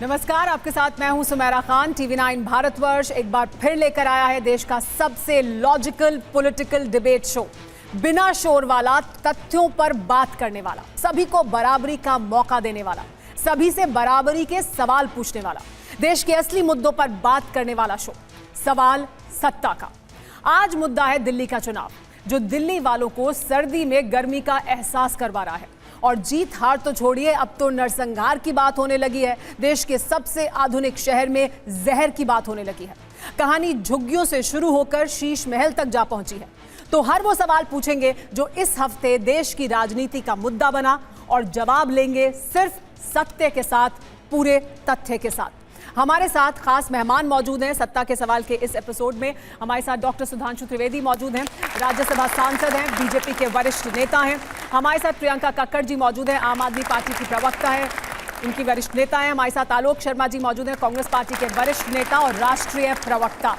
नमस्कार, आपके साथ मैं हूं सुमेरा खान। TV9 भारतवर्ष एक बार फिर लेकर आया है देश का सबसे लॉजिकल पॉलिटिकल डिबेट शो। बिना शोर वाला, तथ्यों पर बात करने वाला, सभी को बराबरी का मौका देने वाला, सभी से बराबरी के सवाल पूछने वाला, देश के असली मुद्दों पर बात करने वाला शो। सवाल सत्ता का। आज मुद्दा है दिल्ली का चुनाव, जो दिल्ली वालों को सर्दी में गर्मी का एहसास करवा रहा है। और जीत हार तो छोड़िए, अब तो नरसंहार की बात होने लगी है। देश के सबसे आधुनिक शहर में जहर की बात होने लगी है। कहानी झुग्गियों से शुरू होकर शीश महल तक जा पहुंची है। तो हर वो सवाल पूछेंगे जो इस हफ्ते देश की राजनीति का मुद्दा बना, और जवाब लेंगे सिर्फ सत्य के साथ, पूरे तथ्य के साथ। हमारे साथ खास मेहमान मौजूद हैं। सत्ता के सवाल के इस एपिसोड में हमारे साथ डॉक्टर सुधांशु त्रिवेदी मौजूद हैं, राज्यसभा सांसद हैं, बीजेपी के वरिष्ठ नेता हैं। हमारे साथ प्रियंका कक्कड़ जी मौजूद हैं, आम आदमी पार्टी की प्रवक्ता है, उनकी वरिष्ठ नेता हैं। हमारे साथ आलोक शर्मा जी मौजूद हैं, कांग्रेस पार्टी के वरिष्ठ नेता और राष्ट्रीय प्रवक्ता।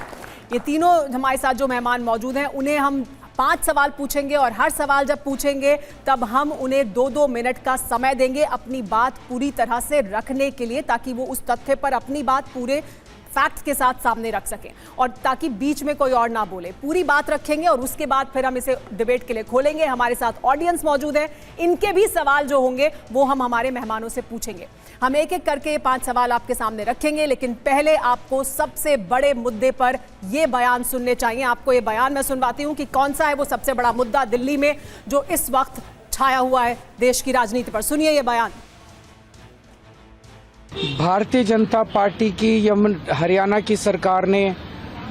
ये तीनों हमारे साथ जो मेहमान मौजूद हैं, उन्हें हम 5 सवाल पूछेंगे, और हर सवाल जब पूछेंगे तब हम उन्हें 2-2 मिनट का समय देंगे अपनी बात पूरी तरह से रखने के लिए, ताकि वो उस तथ्य पर अपनी बात पूरे फैक्ट्स के साथ सामने रख सकें, और ताकि बीच में कोई और ना बोले। पूरी बात रखेंगे और उसके बाद फिर हम इसे डिबेट के लिए खोलेंगे। हमारे साथ ऑडियंस मौजूद है, इनके भी सवाल जो होंगे वो हम हमारे मेहमानों से पूछेंगे। हम एक एक करके 5 सवाल आपके सामने रखेंगे, लेकिन पहले आपको सबसे बड़े मुद्दे पर ये बयान सुनने चाहिए। आपको ये बयान मैं सुनवाती हूँ कि कौन सा है वो सबसे बड़ा मुद्दा दिल्ली में जो इस वक्त छाया हुआ है देश की राजनीति पर। सुनिए ये बयान। भारतीय जनता पार्टी की हरियाणा की सरकार ने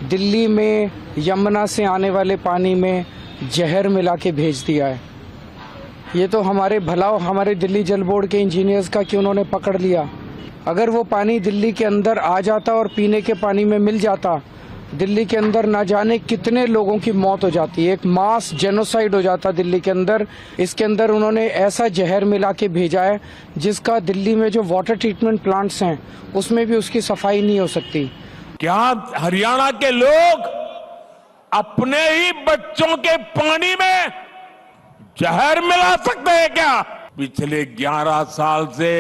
दिल्ली में यमुना से आने वाले पानी में जहर मिला के भेज दिया है। ये तो हमारे भला, हमारे दिल्ली जल बोर्ड के इंजीनियर्स का कि उन्होंने पकड़ लिया। अगर वो पानी दिल्ली के अंदर आ जाता और पीने के पानी में मिल जाता, दिल्ली के अंदर ना जाने कितने लोगों की मौत हो जाती। एक मास जेनोसाइड हो जाता दिल्ली के अंदर। इसके अंदर उन्होंने ऐसा जहर मिला के भेजा है जिसका दिल्ली में जो वाटर ट्रीटमेंट प्लांट्स हैं उसमें भी उसकी सफाई नहीं हो सकती। क्या हरियाणा के लोग अपने ही बच्चों के पानी में जहर मिला सकते हैं क्या? पिछले 11 साल से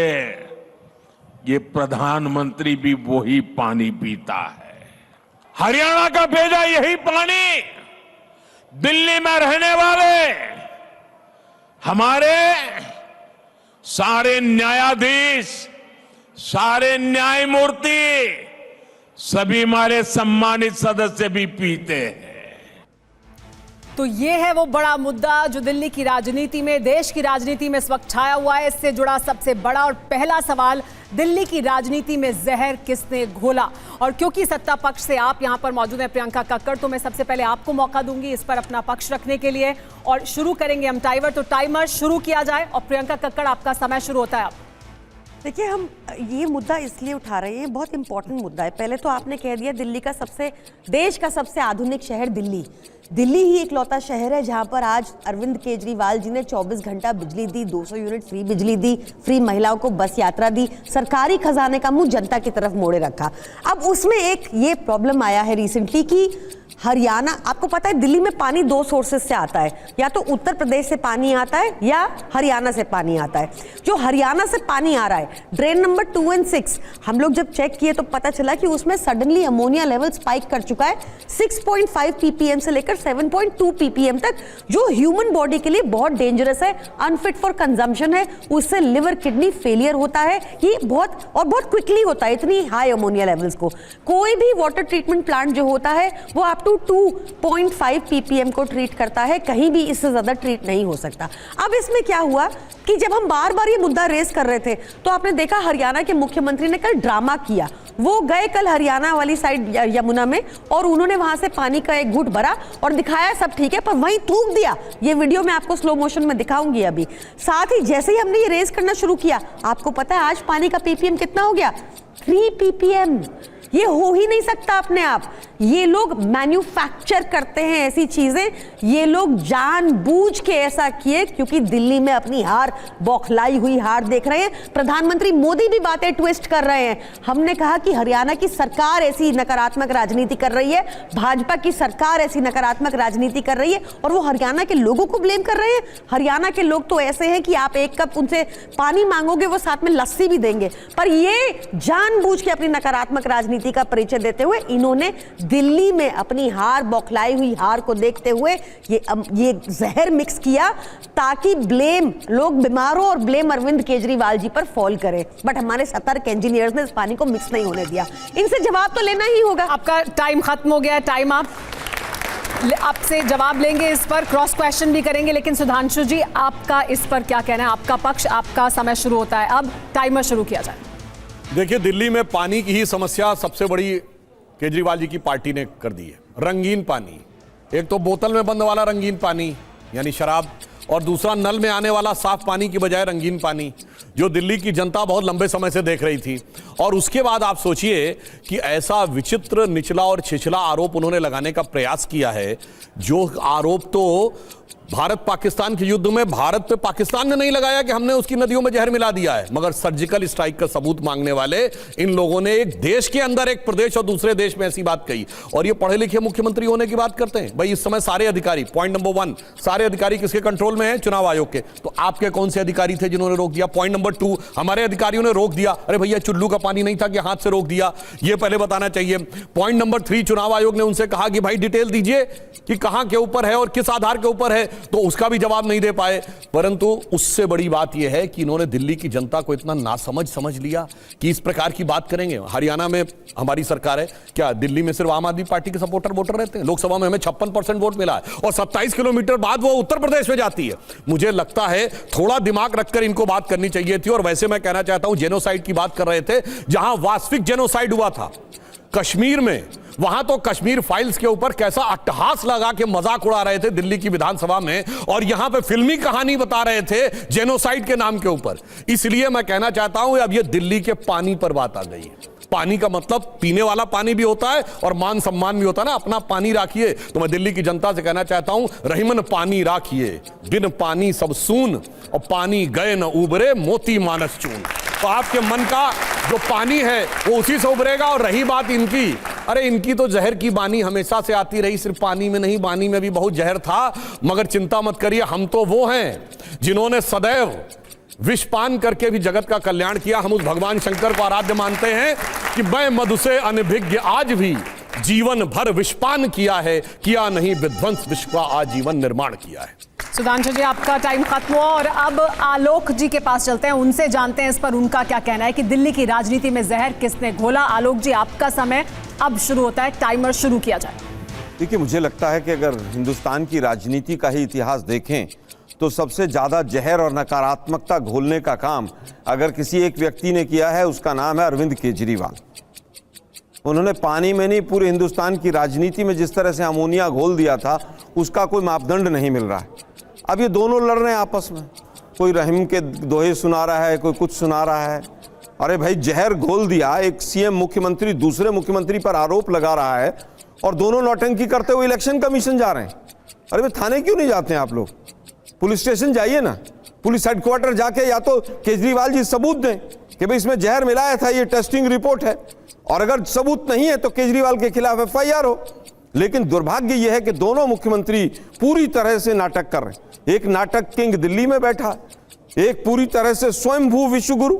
ये प्रधानमंत्री भी वही पानी पीता है। हरियाणा का भेजा यही पानी दिल्ली में रहने वाले हमारे सारे न्यायाधीश, सारे न्यायमूर्ति, सभी हमारे सम्मानित सदस्य भी पीते हैं। तो ये है वो बड़ा मुद्दा जो दिल्ली की राजनीति में, देश की राजनीति में इस वक्त छाया हुआ है। इससे जुड़ा सबसे बड़ा और पहला सवाल, दिल्ली की राजनीति में जहर किसने घोला? और क्योंकि सत्ता पक्ष से आप यहां पर मौजूद हैं प्रियंका कक्कड़, तो मैं सबसे पहले आपको मौका दूंगी इस पर अपना पक्ष रखने के लिए, और शुरू करेंगे हम टाइमर। तो टाइमर शुरू किया जाए, और प्रियंका कक्कड़ आपका समय शुरू होता है अब। देखिए, हम ये मुद्दा इसलिए उठा रहे हैं, ये बहुत इंपॉर्टेंट मुद्दा है। पहले तो आपने कह दिया दिल्ली का देश का सबसे आधुनिक शहर दिल्ली ही इकलौता शहर है जहां पर आज अरविंद केजरीवाल जी ने 24 घंटा बिजली दी, 200 यूनिट फ्री बिजली दी, फ्री महिलाओं को बस यात्रा दी, सरकारी खजाने का मुंह जनता की तरफ मोड़े रखा। अब उसमें एक ये प्रॉब्लम आया है रिसेंटली कि हरियाणा, आपको पता है दिल्ली में पानी 2 सोर्सेस से आता है, या तो उत्तर प्रदेश से पानी आता है या हरियाणा से पानी आता है। जो हरियाणा से पानी आ रहा है, ड्रेन नंबर 2 और 6, हम लोग जब चेक किए तो पता चला कि उसमें सडनली अमोनिया लेवल स्पाइक कर चुका है 6.5 ppm से लेकर 7.2 ppm तक, जो ह्यूमन बॉडी के लिए बहुत डेंजरस है, अनफिट फॉर कंजम्पशन है। उससे लिवर किडनी फेलियर होता है, ये बहुत क्विकली होता है इतनी हाई अमोनिया लेवल्स को। कोई भी वाटर ट्रीटमेंट प्लांट जो होता है वो आप 2.5 ppm को ट्रीट करता है, कहीं भी इससे ज्यादा ट्रीट नहीं हो सकता। अब इसमें क्या हुआ कि जब हम बार बार ये मुद्दा रेस कर रहे थे तो आपने देखा हरियाणा के मुख्यमंत्री ने कल ड्रामा किया। वो गए कल हरियाणा वाली साइड यमुना में, और उन्होंने वहां से पानी का एक घूंट भरा और दिखाया सब ठीक है, पर वहीं थूक दिया। ये वीडियो मैं आपको स्लो मोशन में दिखाऊंगी अभी। साथ ही जैसे ही हमने ये रेस करना शुरू किया, आपको पता है आज पानी का ppm कितना हो गया? 3 ppm। ये हो ही नहीं सकता अपने आप। ये लोग मैन्युफैक्चर करते हैं ऐसी चीजें, ये लोग जानबूझ के ऐसा किए क्योंकि दिल्ली में अपनी हार, बौखलाई हुई हार देख रहे हैं। प्रधानमंत्री मोदी भी बातें ट्विस्ट कर रहे हैं। हमने कहा कि हरियाणा की सरकार ऐसी नकारात्मक राजनीति कर रही है, भाजपा की सरकार ऐसी नकारात्मक राजनीति कर रही है, और वो हरियाणा के लोगों को ब्लेम कर रहे हैं। हरियाणा के लोग तो ऐसे हैं कि आप एक कप उनसे पानी मांगोगे वो साथ में लस्सी भी देंगे। पर ये जानबूझ के अपनी नकारात्मक राजनीति का परिचय देते हुए इन्होंने दिल्ली में अपनी हार, बौखलाई हुई हार को देखते हुए ये जहर मिक्स किया ताकि ब्लेम, लोग बीमार हो और ब्लेम अरविंद केजरीवाल जी पर फॉल करे। बट हमारे सतर्क इंजीनियर्स ने इस पानी को मिक्स नहीं होने दिया। इनसे जवाब तो लेना ही होगा। आपका टाइम खत्म हो गया है। टाइम आपसे जवाब लेंगे, इस पर क्रॉस क्वेश्चन भी करेंगे, लेकिन सुधांशु जी आपका इस पर क्या कहना है? आपका पक्ष, आपका समय शुरू होता है अब, टाइमर शुरू किया जाए। देखिए, दिल्ली में पानी की ही समस्या सबसे बड़ी केजरीवाल जी की पार्टी ने कर दी है। रंगीन पानी, एक तो बोतल में बंद वाला रंगीन पानी यानी शराब, और दूसरा नल में आने वाला साफ पानी की बजाय रंगीन पानी, जो दिल्ली की जनता बहुत लंबे समय से देख रही थी। और उसके बाद आप सोचिए कि ऐसा विचित्र, निचला और छिछला आरोप उन्होंने लगाने का प्रयास किया है, जो आरोप तो भारत पाकिस्तान के युद्ध में भारत पे पाकिस्तान ने नहीं लगाया कि हमने उसकी नदियों में जहर मिला दिया है, मगर सर्जिकल स्ट्राइक का सबूत मांगने वाले इन लोगों ने एक देश के अंदर एक प्रदेश और दूसरे देश में ऐसी बात कही। और ये पढ़े लिखे मुख्यमंत्री होने की बात करते हैं। भाई, इस समय सारे अधिकारी, पॉइंट नंबर 1, सारे अधिकारी किसके कंट्रोल में हैं? चुनाव आयोग के। तो आपके कौन से अधिकारी थे जिन्होंने रोक दिया? पॉइंट नंबर 2, हमारे अधिकारियों ने रोक दिया। अरे भैया, चुल्लू का पानी नहीं था कि हाथ से रोक दिया, ये पहले बताना चाहिए। पॉइंट नंबर 3, चुनाव आयोग ने उनसे कहा कि भाई डिटेल दीजिए कि कहां के ऊपर है और किस आधार के ऊपर है, तो उसका भी जवाब नहीं दे पाए। परंतु उससे बड़ी बात यह है कि इन्होंने दिल्ली की जनता को इतना नासमझ समझ लिया कि इस प्रकार की बात करेंगे। हरियाणा में हमारी सरकार है, क्या दिल्ली में सिर्फ आम आदमी पार्टी के सपोर्टर वोटर रहते हैं? लोकसभा में हमें 56% वोट मिला है और 27 किलोमीटर बाद वो उत्तर प्रदेश में जाती है। मुझे लगता है थोड़ा दिमाग रखकर इनको बात करनी चाहिए थी। और वैसे मैं कहना चाहता हूं, जेनोसाइड की बात कर रहे थे, जहां वास्तविक जेनोसाइड हुआ था कश्मीर में, वहां तो कश्मीर फाइल्स के ऊपर कैसा अट्टहास लगा के मजाक उड़ा रहे थे दिल्ली की विधानसभा में, और यहां पे फिल्मी कहानी बता रहे थे जेनोसाइड के नाम के ऊपर। इसलिए मैं कहना चाहता हूं, अब ये दिल्ली के पानी पर बात आ गई है। पानी का मतलब पीने वाला पानी भी होता है और मान सम्मान भी होता है ना। अपना पानी राखिए। तो मैं दिल्ली की जनता से कहना चाहता हूं, रहीमन पानी राखिए, बिन पानी सब सून, और पानी गए न उबरे मोती मानस चून। तो आपके मन का जो पानी है वो उसी से उभरेगा। और रही बात इनकी, अरे इनकी तो जहर की बानी हमेशा से आती रही, सिर्फ पानी में नहीं, बानी में भी बहुत जहर था। मगर चिंता मत करिए, हम तो वो हैं जिन्होंने सदैव विषपान करके भी जगत का कल्याण किया। हम उस भगवान शंकर को आराध्य मानते हैं कि मैं मधु से अनभिज्ञ आज भी जीवन भर विषपान किया है, किया नहीं विध्वंस विश्व का आजीवन निर्माण किया है। सुधांशु जी आपका टाइम खत्म हुआ और अब आलोक जी के पास चलते हैं, उनसे जानते हैं इस पर उनका क्या कहना है कि दिल्ली की राजनीति में जहर किसने घोला। आलोक जी आपका समय अब शुरू होता है, टाइमर शुरू किया जाए। देखिए, मुझे लगता है कि अगर हिंदुस्तान की राजनीति का ही इतिहास देखें तो सबसे ज़्यादा जहर और नकारात्मकता घोलने का काम अगर किसी एक व्यक्ति ने किया है, उसका नाम है अरविंद केजरीवाल। उन्होंने पानी में नहीं, पूरे हिंदुस्तान की राजनीति में जिस तरह से अमोनिया घोल दिया था, उसका कोई मापदंड नहीं मिल रहा है। अब ये दोनों लड़ रहे हैं आपस में, कोई रहीम के दोहे सुना रहा है, कोई कुछ सुना रहा है। अरे भाई, जहर घोल दिया, एक सीएम मुख्यमंत्री दूसरे मुख्यमंत्री पर आरोप लगा रहा है और दोनों नौटंकी करते हुए इलेक्शन कमीशन जा रहे हैं। अरे भाई, थाने क्यों नहीं जाते हैं आप लोग? पुलिस स्टेशन जाइए ना, पुलिस हेडक्वार्टर जाके या तो केजरीवाल जी सबूत दें कि भाई इसमें जहर मिलाया था, ये टेस्टिंग रिपोर्ट है, और अगर सबूत नहीं है तो केजरीवाल के खिलाफ एफआईआर हो। लेकिन दुर्भाग्य यह है कि दोनों मुख्यमंत्री पूरी तरह से नाटक कर रहे हैं। एक नाटक किंग दिल्ली में बैठा, एक पूरी तरह से स्वयंभू विश्वगुरु,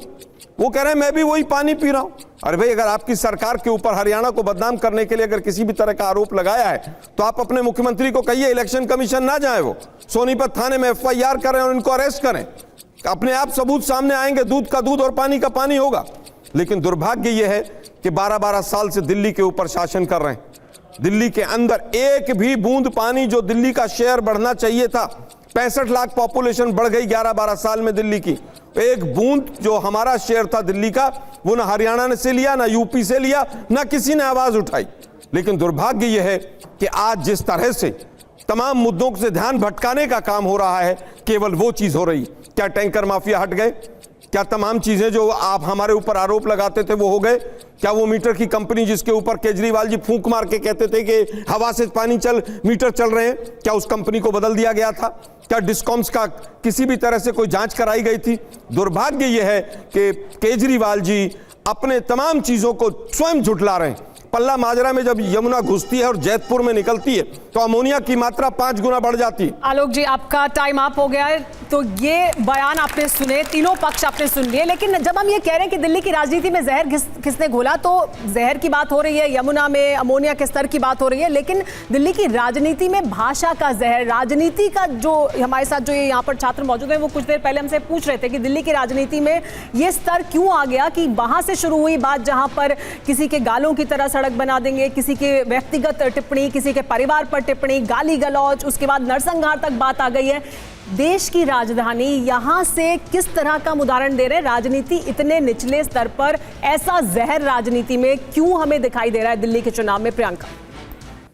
वो कह रहे हैं मैं भी वही पानी पी रहा हूं। अरे भाई, अगर आपकी सरकार के ऊपर हरियाणा को बदनाम करने के लिए अगर किसी भी तरह का आरोप लगाया है तो आप अपने मुख्यमंत्री को कहिए इलेक्शन कमीशन ना जाए, वो सोनीपत थाने में एफआईआर करें और इनको अरेस्ट करें। अपने आप सबूत सामने आएंगे, दूध का दूध और पानी का पानी होगा। लेकिन दुर्भाग्य यह है कि 12-12 साल से दिल्ली के ऊपर शासन कर रहे हैं। दिल्ली के अंदर एक भी बूंद पानी, जो दिल्ली का शेयर बढ़ना चाहिए था, 65 लाख पॉपुलेशन बढ़ गई 11-12 साल में दिल्ली की, एक बूंद जो हमारा शेयर था दिल्ली का, वो ना हरियाणा ने से लिया, ना यूपी से लिया, ना किसी ने आवाज उठाई। लेकिन दुर्भाग्य यह है कि आज जिस तरह से तमाम मुद्दों से ध्यान भटकाने का काम हो रहा है, केवल वो चीज हो रही। क्या टैंकर माफिया हट गए? क्या तमाम चीजें जो आप हमारे ऊपर आरोप लगाते थे वो हो गए? क्या वो मीटर की कंपनी जिसके ऊपर केजरीवाल जी फूंक मार के कहते थे कि हवा से पानी मीटर चल रहे हैं, क्या उस कंपनी को बदल दिया गया था? क्या डिस्कॉम्स का किसी भी तरह से कोई जांच कराई गई थी? दुर्भाग्य यह है कि केजरीवाल जी अपने तमाम चीजों को स्वयं झुठला रहे हैं। पल्ला माजरा में जब यमुना घुसती है और जैतपुर में निकलती है तो अमोनिया की मात्रा 5 गुना बढ़ जाती है। आलोक जी, आपका टाइम अप हो गया है, तो ये बयान आपने सुने, तीनों पक्ष आपने सुन लिए, लेकिन जब हम ये कह रहे हैं कि दिल्ली की राजनीति में जहर किसने घोला, तो जहर की बात हो रही है, यमुना में अमोनिया के स्तर की बात हो रही है, लेकिन दिल्ली की राजनीति में भाषा का जहर, राजनीति का जो हमारे साथ जो यहाँ पर छात्र मौजूद हैं वो कुछ देर पहले हमसे पूछ रहे थे कि दिल्ली की राजनीति में ये स्तर क्यों आ गया कि वहां से शुरू हुई बात जहां पर किसी के गालों की तरह सड़क बना देंगे, किसी के व्यक्तिगत टिप्पणी, किसी के परिवार पर टिप्पणी, गाली गलौज, उसके बाद नरसंहार तक बात आ गई है। देश की राजधानी, यहां से किस तरह का उदाहरण दे रहे हैं? राजनीति इतने निचले स्तर पर ऐसा जहर राजनीति में क्यों हमें दिखाई दे रहा है दिल्ली के चुनाव में? प्रियंका,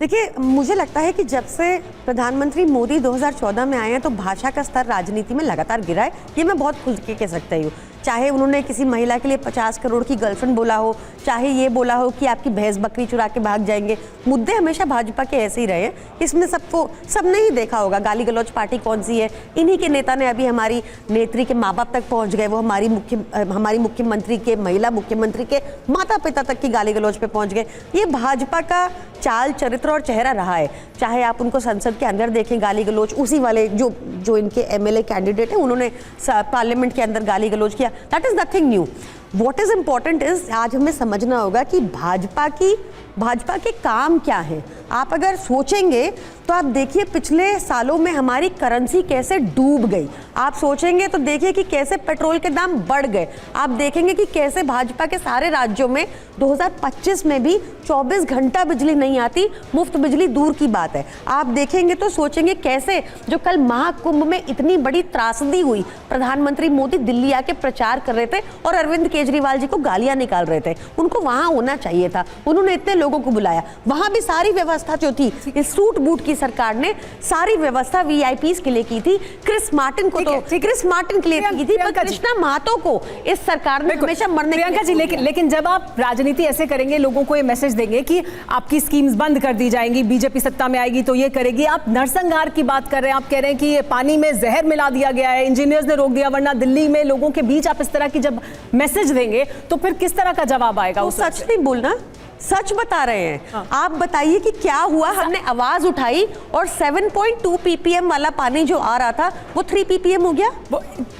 देखिए, मुझे लगता है कि जब से प्रधानमंत्री मोदी 2014 में आए हैं तो भाषा का स्तर राजनीति में लगातार गिरा है। ये मैं बहुत खुल के कह सकती हूँ। चाहे उन्होंने किसी महिला के लिए 50 करोड़ की गर्लफ्रेंड बोला हो, चाहे ये बोला हो कि आपकी भैंस बकरी चुरा के भाग जाएंगे, मुद्दे हमेशा भाजपा के ऐसे ही रहे हैं। इसमें सबने ही देखा होगा गाली गलौज पार्टी कौन सी है। इन्हीं के नेता ने अभी हमारी नेत्री के माँ बाप तक पहुँच गए, वो हमारी मुख्यमंत्री के, महिला मुख्यमंत्री के माता पिता तक की गाली गलौज पे पहुँच गए। ये भाजपा का चाल चरित्र और चेहरा रहा है। चाहे आप उनको संसद के अंदर देखें, गाली गलौज उसी वाले जो इनके एमएलए कैंडिडेट हैं उन्होंने पार्लियामेंट के अंदर गाली गलौज किया। That is nothing new. What is important is आज हमें समझना होगा कि भाजपा के काम क्या है। आप अगर सोचेंगे तो आप देखिए पिछले सालों में हमारी करेंसी कैसे डूब गई। आप सोचेंगे तो देखिए कि कैसे पेट्रोल के दाम बढ़ गए। आप देखेंगे कि कैसे भाजपा के सारे राज्यों में 2025 में भी 24 घंटा बिजली नहीं आती, मुफ्त बिजली दूर की बात है। आप देखेंगे तो सोचेंगे कैसे जो कल महाकुंभ में इतनी बड़ी त्रासदी हुई, प्रधानमंत्री मोदी दिल्ली आके प्रचार कर रहे थे और अरविंद केजरीवाल जी को गालियां निकाल रहे थे। उनको वहां होना चाहिए था, उन्होंने इतने लोगों को बुलाया। वहां भी सारी व्यवस्था जो थी इस सूट बूट की सरकार ने सारी व्यवस्था वीआईपीज के लिए की थी। क्रिस मार्टिन को क्रिस मार्टिन के लिए की थी, पर कृष्णा महतो को इस सरकार ने हमेशा मरने। प्रियंका जी, लेकिन जब आप राजनीति ऐसे करेंगे, लोगों को ये मैसेज देंगे कि आपकी स्कीम्स बंद कर दी जाएंगी, बीजेपी सत्ता में आएगी तो ये करेगी। आप नरसंहार की बात कर रहे हैं, आप कह रहे हैं कि पानी में जहर मिला दिया गया है, इंजीनियर्स ने रोक दिया, वरना दिल्ली में लोगों के बीच आप इस तरह की जब मैसेज देंगे तो फिर किस तरह का जवाब आएगा? वो सच नहीं बोलना, सच बता रहे हैं। हाँ। आप बताइए कि क्या हुआ। हमने आवाज उठाई और 7.2 ppm वाला पानी जो आ रहा था वो 3 ppm हो गया।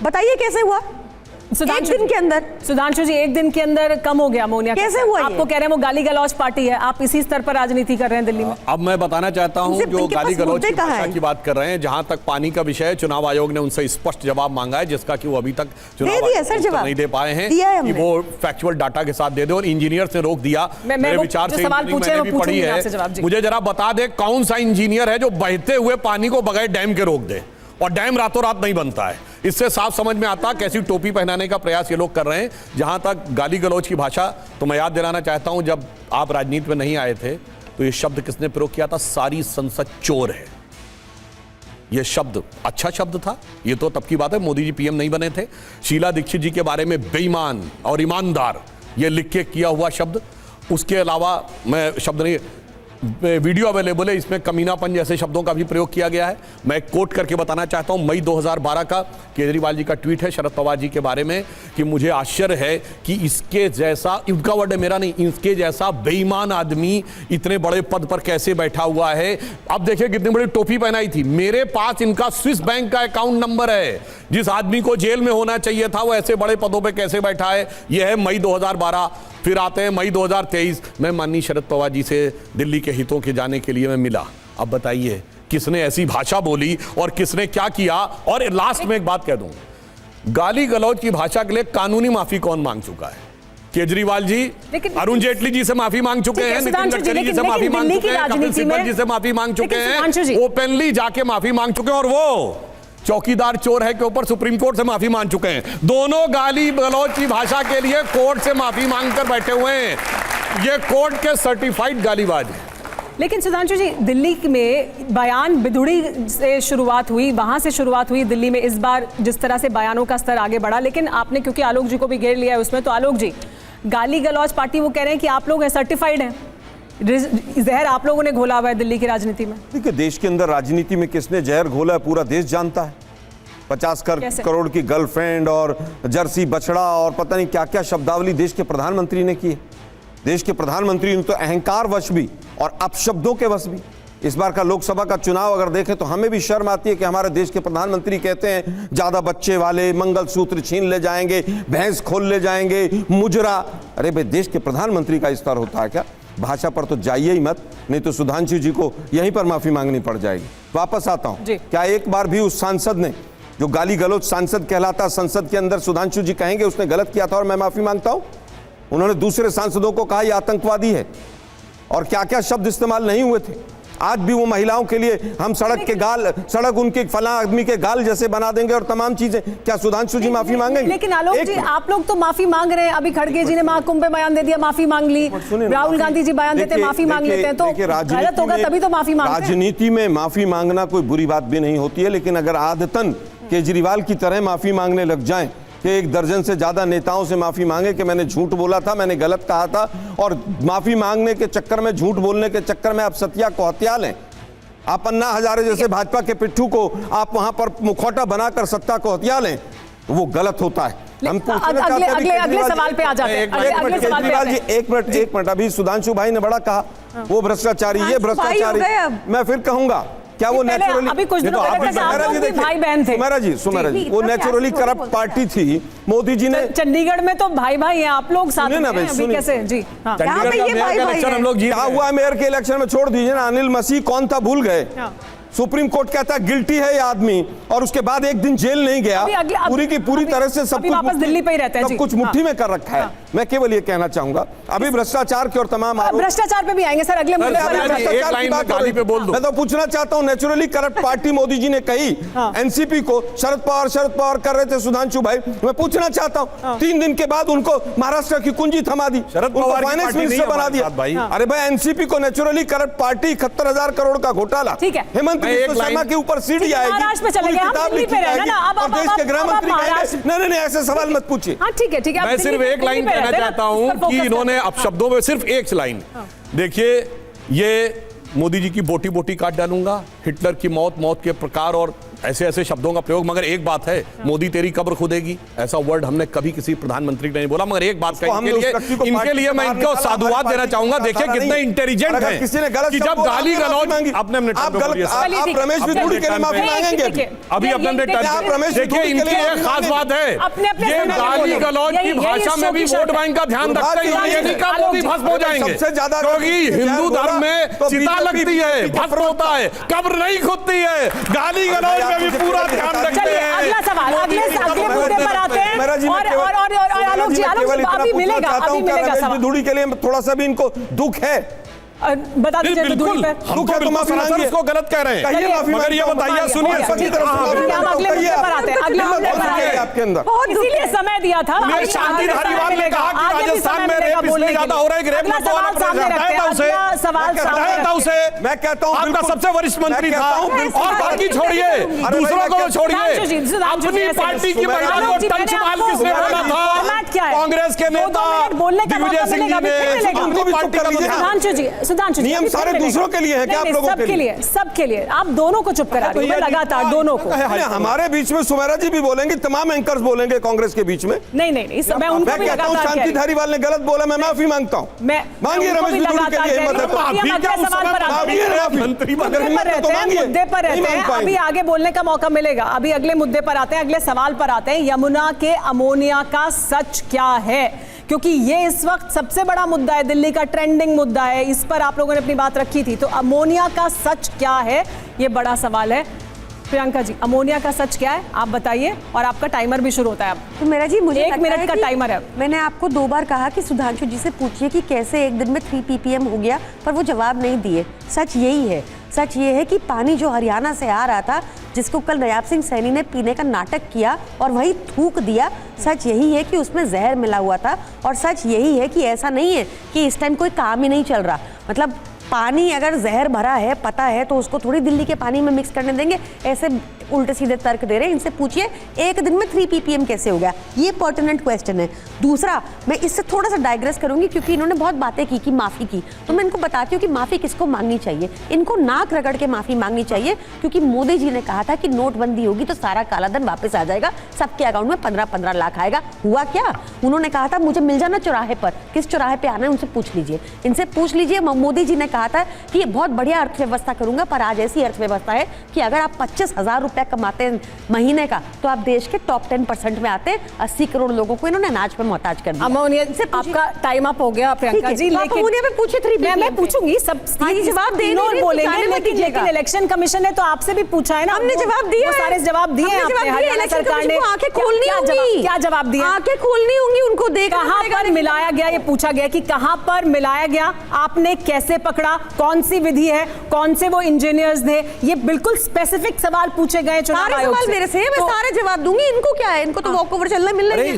बताइए कैसे हुआ? एक दिन के अंदर। सुधांशु जी, एक दिन के अंदर कम हो गया अमोनिया। कैसे हुआ? आपको कह रहे हैं वो गाली गलौज पार्टी है, आप इसी स्तर पर राजनीति कर रहे हैं दिल्ली में। अब मैं बताना चाहता हूं, जो गाली गलौज की बात कर रहे हैं, जहां तक पानी का विषय है, चुनाव आयोग ने उनसे स्पष्ट जवाब मांगा है, जिसका कि वो अभी तक चुनाव आयोग नहीं दे पाए हैं कि वो फैक्चुअल डाटा के साथ दे दे, और इंजीनियर से रोक दिया। मेरे विचार से मैंने भी पढ़ी है। मुझे जरा बता दे कौन सा इंजीनियर है जो बहते हुए पानी को बगैर डैम के रोक दे, और डैम रातों रात नहीं बनता है। इससे साफ समझ में आता कैसी टोपी पहनाने का प्रयास ये लोग कर रहे हैं। जहां तक गाली गलौज की भाषा, तो मैं याद दिलाना चाहता हूं, जब आप राजनीति में नहीं आए थे तो ये शब्द किसने प्रयोग किया था? सारी संसद चोर है। ये शब्द अच्छा शब्द था, ये तो तब की बात है, मोदी जी पीएम नहीं बने थे। शीला दीक्षित जी के बारे में बेईमान और ईमानदार, ये लिख के किया हुआ शब्द। उसके अलावा मैं शब्द नहीं, वीडियो अवेलेबल है, इसमें कमीनापन जैसे शब्दों का भी प्रयोग किया गया है। मैं कोट करके बताना चाहता हूं, मई 2012 का केजरीवाल जी का ट्वीट है शरद पवार जी के बारे में कि मुझे आश्चर्य है कि इसके जैसा, इनका वर्ड है मेरा नहीं, इसके जैसा बेईमान आदमी इतने बड़े पद पर कैसे बैठा हुआ है। अब देखिए कितनी बड़ी टोपी पहनाई थी। मेरे पास इनका स्विस बैंक का अकाउंट नंबर है। जिस आदमी को जेल में होना चाहिए था वो ऐसे बड़े पदों पर कैसे बैठा है। यह है मई 2012। फिर आते हैं मई 2023। मैं माननीय शरद पवार जी से दिल्ली के हितों के जाने के लिए मैं मिला। अब बताइए किसने ऐसी भाषा बोली और किसने क्या किया। और लास्ट में एक बात कह दूं, गाली गलौज की भाषा के लिए कानूनी माफी कौन मांग चुका है? केजरीवाल जी अरुण जेटली जी से माफी मांग चुके हैं, नितिन गडकरी जी से माफी मांग चुके हैं, कपिल सिब्बल जी से माफी मांग चुके हैं, ओपनली जाके माफी मांग चुके हैं। और वो चौकीदार चोर है के ऊपर सुप्रीम कोर्ट से माफी मांग चुके हैं। दोनों गाली गलौज की भाषा के लिए कोर्ट से माफी मांगकर बैठे हुए हैं। ये कोर्ट के सर्टिफाइड गालीबाज हैं। लेकिन सुधांशु जी, दिल्ली में बयान बिधुड़ी से शुरुआत हुई, वहां से शुरुआत हुई दिल्ली में इस बार जिस तरह से बयानों का स्तर आगे बढ़ा, लेकिन आपने क्योंकि आलोक जी को भी घेर लिया है उसमें, तो आलोक जी, गाली गलौज पार्टी वो कह रहे हैं कि आप लोग सर्टिफाइड हैं, जहर आप लोगों ने घोला हुआ है दिल्ली की राजनीति में। देखिए, देश के अंदर राजनीति में किसने जहर घोला है पूरा देश जानता है। 50 करोड़ की गर्लफ्रेंड और जर्सी बछड़ा और पता नहीं क्या क्या शब्दावली देश के प्रधानमंत्री ने की है। देश के प्रधानमंत्री ने तो अहंकार वश भी और अपशब्दों के वश भी। इस बार का लोकसभा का चुनाव अगर देखें तो हमें भी शर्म आती है कि हमारे देश के प्रधानमंत्री कहते हैं ज्यादा बच्चे वाले, मंगलसूत्र छीन ले जाएंगे, भैंस खोल ले जाएंगे, मुजरा। अरे भाई, देश के प्रधानमंत्री का स्तर होता है क्या? भाषा पर तो जाइए ही मत, नहीं तो सुधांशु जी को यहीं पर माफी मांगनी पड़ जाएगी। वापस आता हूं, क्या एक बार भी उस सांसद ने, जो गाली गलौज सांसद कहलाता संसद के अंदर, सुधांशु जी कहेंगे उसने गलत किया था और मैं माफी मांगता हूं? उन्होंने दूसरे सांसदों को कहा यह आतंकवादी है, और क्या क्या शब्द इस्तेमाल नहीं हुए थे। आज भी वो महिलाओं के लिए हम सड़क उनके फला आदमी के गाल जैसे बना देंगे और तमाम चीजें। क्या सुधांशु जी माफी मांगेंगे? लेकिन आलोक जी, आप लोग तो माफी मांग रहे हैं। अभी खड़गे जी ने महाकुंभ में बयान दे दिया, माफी मांग ली। राहुल गांधी जी बयान देते माफी मांग लेते हैं, तो गलत होगा तभी तो माफी मांगते हैं। राजनीति में माफी मांगना कोई बुरी बात भी नहीं होती है, लेकिन अगर आदतन केजरीवाल की तरह माफी मांगने लग जाएं कि 1 दर्जन से ज्यादा नेताओं से माफी मांगे कि मैंने झूठ बोला था, मैंने गलत कहा था, और माफी मांगने के चक्कर में, झूठ बोलने के चक्कर में आप सतिया को हत्या लें, आप अन्ना हजारे जैसे भाजपा के पिट्ठू को आप वहां पर मुखौटा बनाकर सत्ता को हत्या लें, वो गलत होता है। हम अगले सवाल पे आ जाते हैं। केजरीवाल जी, एक मिनट, अभी सुधांशु भाई ने बड़ा कहा वो भ्रष्टाचारी, ये भ्रष्टाचारी, मैं फिर कहूंगा क्या वो नेचुरली, अभी कुछ दिनों पहले तक आप लोग भी भाई बहन थे। सुमेरा जी, वो नेचुरली करप्ट पार्टी थी। मोदी जी ने चंडीगढ़ में तो भाई भाई हैं आप लोग, साथ में अभी कैसे जी? हाँ, हम लोग क्या हुआ मेयर के इलेक्शन में? छोड़ दीजिए ना, अनिल मसीह कौन था भूल गए। सुप्रीम कोर्ट कहता है गिल्टी है ये आदमी, और उसके बाद एक दिन जेल नहीं गया। पूरी की पूरी तरह से सब कुछ दिल्ली पे ही रहते हैं, सब कुछ मुट्ठी में कर रखा है। मैं केवल ये कहना चाहूंगा, अभी भ्रष्टाचार के और तमाम भ्रष्टाचार पे भी आएंगे सर अगले मुद्दे पर। मैं तो पूछना चाहता हूँ, naturally corrupt party Modi ji ने कही, एनसीपी को शरद पवार कर रहे थे सुधांशु भाई। मैं पूछना चाहता हूँ, 3 दिन के बाद उनको महाराष्ट्र की कुंजी थमा दी, फाइनेंस मिनिस्टर बना दिया। अरे भाई, एनसीपी को नेचुरली करप्ट पार्टी, 71,000 करोड़ का घोटाला, हेमंत शर्मा के ऊपर सीढ़ी आएगी, महाराष्ट्र में चले गए, हम दिल्ली पे रहना ना। अब देश के गृह मंत्री कहेंगे नहीं ऐसे सवाल मत पूछिए। हाँ ठीक है, मैं सिर्फ एक लाइन कहना चाहता हूं कि इन्होंने अपशब्दों में सिर्फ एक लाइन, देखिए, ये मोदी जी की बोटी बोटी काट डालूंगा, हिटलर की मौत के प्रकार और ऐसे ऐसे शब्दों का प्रयोग। मगर एक बात है, मोदी तेरी कब्र खुदेगी, ऐसा वर्ड हमने कभी किसी प्रधानमंत्री ने नहीं बोला। मगर एक बात इनके लिए मैं इनको साधुवाद देना चाहूंगा। देखिए कितने इंटेलिजेंट है कि जब गाली गलौज अपने रमेश बिधूड़ी के लिए माफी मांगेंगे अभी अपने। देखिए इनकी एक खास बात है, ये गाली गलौज की भाषा में भी वोट बैंक का ध्यान रखते हैं, वो भी भस्म हो जाएंगे। सबसे ज्यादा क्योंकि हिंदू धर्म में चिता लगती है, भस्म होता है, कब्र नहीं खुदती है। गाली गलौज भी पूरा ध्यान रखते हैं। अगला सवाल, अगले मुद्दे पर आते हैं। और आलोक जी अभी मिलेगा सवाल। बिधूड़ी के लिए थोड़ा सा भी इनको दुख है, बता दीजिए। बिल्कुल, हम तो माफी मांगिए, उसको गलत कह रहे हैं, मगर ये बताइए, सुनिए, अगले मुद्दे पर आते हैं, अगले मुद्दे पर आते हैं। आपके अंदर इसीलिए समय दिया था। शांति धारीवाल ने कहा कि राजस्थान में रेप इसलिए ज्यादा हो रहा है कि रेप सवाल सामने रखते हैं, मैं कहता हूं आपका सबसे वरिष्ठ मंत्री था, और बाकी छोड़िए, दूसरों को छोड़िए, अपनी पार्टी की महिला को टंचमाल किसने बोला था? कांग्रेस के नेता दिग्विजय सिंह जी ने। सुधांशु जी, नियम सारे दूसरों के लिए है क्या? आप लोगों के लिए? सबके लिए। आप दोनों को चुप करा रही हूं, लगातार दोनों को। हमारे बीच में सुमेरा जी भी बोलेंगे, तमाम एंकर्स बोलेंगे कांग्रेस के बीच में। नहीं, मैं उनको भी लगातार कह रही हूं। शांति धारीवाल ने गलत बोला, मैं माफी मांगता हूं। मांगिए रमेश बिधूड़ी के लिए हिम्मत है तो मुद्दे पर रहते हैं। अभी आगे बोलने का मौका मिलेगा, अभी अगले मुद्दे पर आते हैं, अगले सवाल पर आते हैं। यमुना के अमोनिया का सच क्या है? क्योंकि ये इस वक्त सबसे बड़ा मुद्दा है, दिल्ली का ट्रेंडिंग मुद्दा है, इस पर आप लोगों ने अपनी बात रखी थी। तो अमोनिया का सच क्या है, ये बड़ा सवाल है। प्रियंका जी, अमोनिया का सच क्या है, आप बताइए, और आपका टाइमर भी शुरू होता है अब। तो मेरा जी, मुझे 1 मिनट का टाइमर है। मैंने आपको 2 बार कहा कि सुधांशु जी से पूछिए कि कैसे एक दिन में 3 ppm हो गया, पर वो जवाब नहीं दिए। सच यही है, सच ये है कि पानी जो हरियाणा से आ रहा था, जिसको कल नयाब सिंह सैनी ने पीने का नाटक किया और वही थूक दिया, सच यही है कि उसमें जहर मिला हुआ था। और सच यही है कि ऐसा नहीं है कि इस टाइम कोई काम ही नहीं चल रहा। मतलब पानी अगर जहर भरा है पता है तो उसको थोड़ी दिल्ली के पानी में मिक्स करने देंगे। ऐसे उल्टे सीधे तर्क दे रहे हैं। इनसे पूछिए एक दिन में 3 ppm कैसे हो गया, ये पर्टिनेंट क्वेश्चन है। दूसरा, मैं इससे थोड़ा सा डाइग्रेस करूंगी क्योंकि इन्होंने बहुत बातें की कि माफी की, तो मैं इनको बताती हूँ कि माफी किसको मांगनी चाहिए। इनको नाक रगड़ के माफी मांगनी चाहिए क्योंकि मोदी जी ने कहा था कि नोटबंदी होगी तो सारा काला धन वापस आ जाएगा, सबके अकाउंट में 15-15 लाख आएगा। हुआ क्या? उन्होंने कहा था मुझे मिल जाना चौराहे पर, किस चौराहे पे आना है उनसे पूछ लीजिए, इनसे पूछ लीजिए। मोदी जी ने कहा था कि ये बहुत बढ़िया अर्थव्यवस्था करूंगा, पर आज ऐसी अर्थव्यवस्था है कि अगर आप 25,000 रुपया कमाते हैं महीने का तो आप देश के टॉप 10% में आते हैं। 80 करोड़ लोगों को इन्होंने अनाज पे मोहताज कर दिया। अमोनिया से आपका टाइम अप हो गया प्रियंका जी, लेकिन अमोनिया पे पूछे 3 ppm मैं पूछूंगी, सब जवाब दे बोलेंगे, लेकिन इलेक्शन कमीशन ने तो आपसे भी पूछा है ना, हमने जवाब दिया, सारे जवाब दिए आपने। हरियाणा सरकार ने आंखें खोलनी होंगी, क्या जवाब दिया? आंखें खोलनी होंगी उनको, देखना कहां पर मिलाया गया, ये पूछा गया कि कहां पर मिलाया गया, आपने कैसे पकड़ा, कौन सी विधि है, कौन से वो इंजीनियर्स थे, ये बिल्कुल स्पेसिफिक सवाल पूछे गए चुनाव आयोग से। मेरे से मैं सारे जवाब दूंगी, इनको क्या है, इनको तो वॉक ओवर चलना मिल रही है।